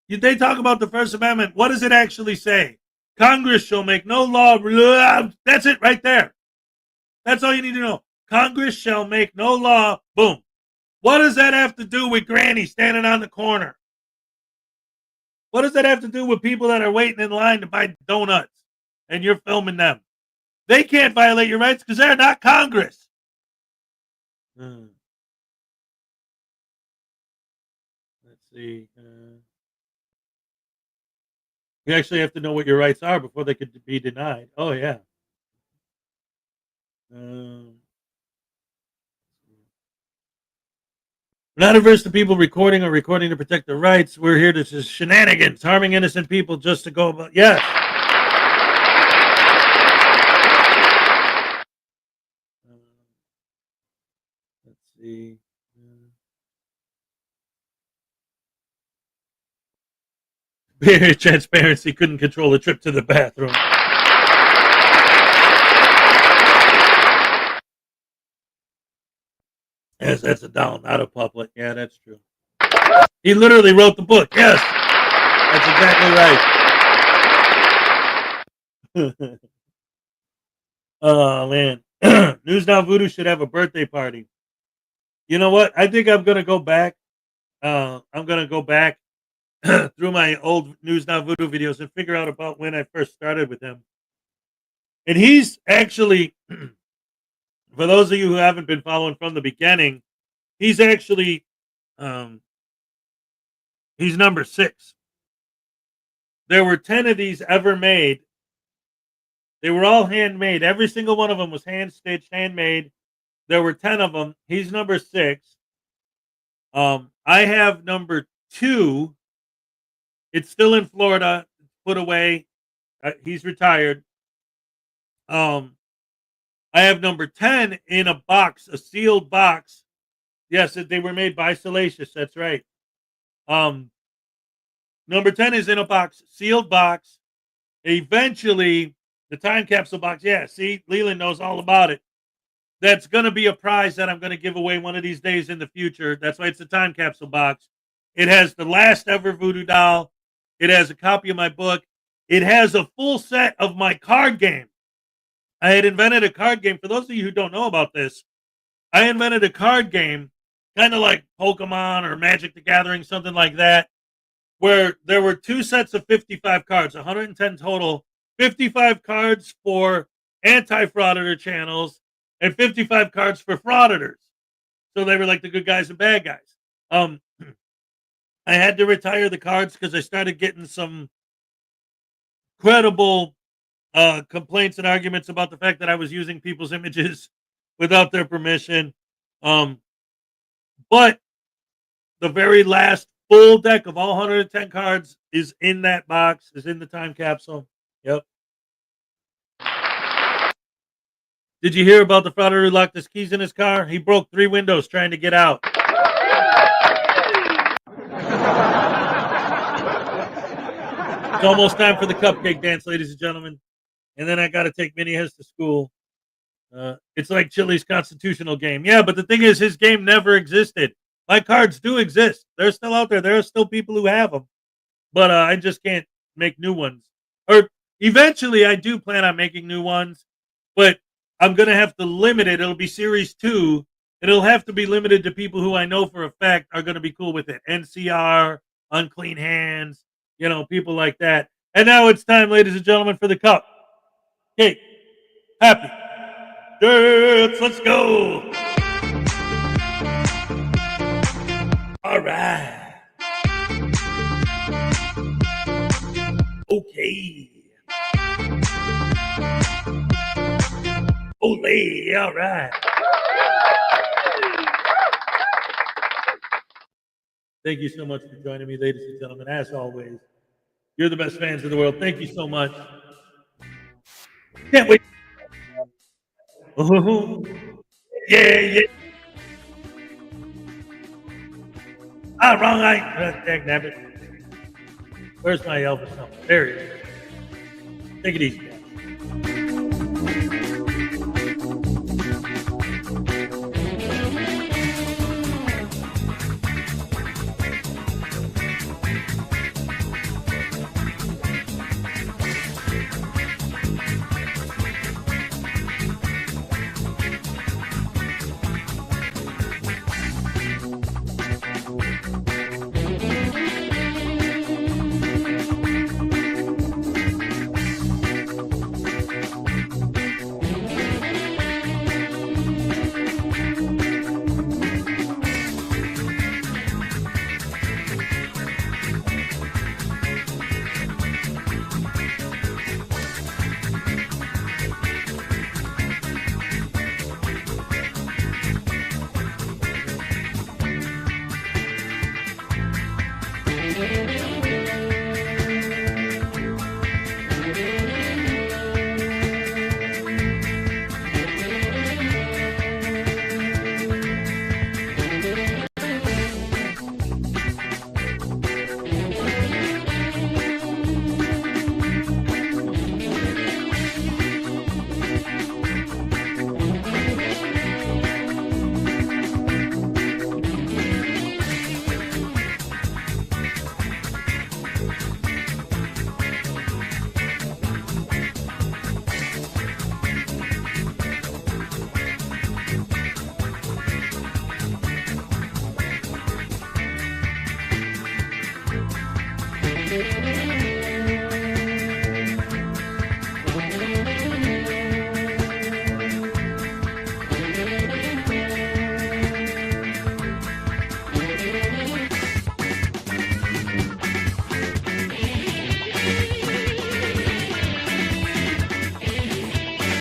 They talk about the First Amendment. What does it actually say? Congress shall make no law. That's it right there. That's all you need to know. Congress shall make no law. Boom. What does that have to do with Granny standing on the corner? What does that have to do with people that are waiting in line to buy donuts and you're filming them? They can't violate your rights because they're not Congress. Let's see. You actually have to know what your rights are before they could be denied. Oh, yeah. We're not averse to people recording to protect their rights. We're here to just shenanigans, harming innocent people just to go about. Yes. Let's see. Transparency couldn't control a trip to the bathroom. Yes, that's a down, not a puppet. Yeah, that's true. He literally wrote the book. Yes, that's exactly right. Oh, man. News Now Voodoo should have a birthday party. You know what? I think I'm going to go back. I'm going to go back through my old News Now Voodoo videos and figure out about when I first started with him. And he's actually, for those of you who haven't been following from the beginning, he's actually, he's number 6. There were 10 of these ever made. They were all handmade. Every single one of them was hand-stitched, handmade. There were 10 of them. He's number 6. I have number 2. It's still in Florida, put away. He's retired. I have number 10 in a box, a sealed box. Yes, they were made by Salacious. That's right. Number 10 is in a box, sealed box. Eventually, the time capsule box. Yeah, see, Leland knows all about it. That's going to be a prize that I'm going to give away one of these days in the future. That's why it's a time capsule box. It has the last ever voodoo doll. It has a copy of my book. It has a full set of my card game. I had invented a card game. For those of you who don't know about this, I invented a card game, kind of like Pokemon or Magic the Gathering, something like that, where there were 2 sets of 55 cards, 110 total, 55 cards for anti-frauditor channels and 55 cards for frauditors. So they were like the good guys and bad guys. I had to retire the cards because I started getting some credible complaints and arguments about the fact that I was using people's images without their permission. But the very last full deck of all 110 cards is in that box, is in the time capsule. Yep. Did you hear about the frauditor who locked his keys in his car? He broke 3 windows trying to get out. It's almost time for the cupcake dance, ladies and gentlemen. And then I got to take Minnie Hez to school. It's like Chili's constitutional game. Yeah, but the thing is, his game never existed. My cards do exist. They're still out there. There are still people who have them. But I just can't make new ones. Or eventually, I do plan on making new ones. But I'm going to have to limit it. It'll be Series 2. It'll have to be limited to people who I know for a fact are going to be cool with it. NCR, Unclean Hands, people like that. And now it's time, ladies and gentlemen, for the cup. Cake. Happy. Dance. Let's go. All right. Okay. Ole. All right. Thank you so much for joining me, ladies and gentlemen. As always, you're the best fans in the world. Thank you so much. Can't wait. Yeah. Wrong eye. Dang nabbit. Where's my Elvis number? There he is. Take it easy.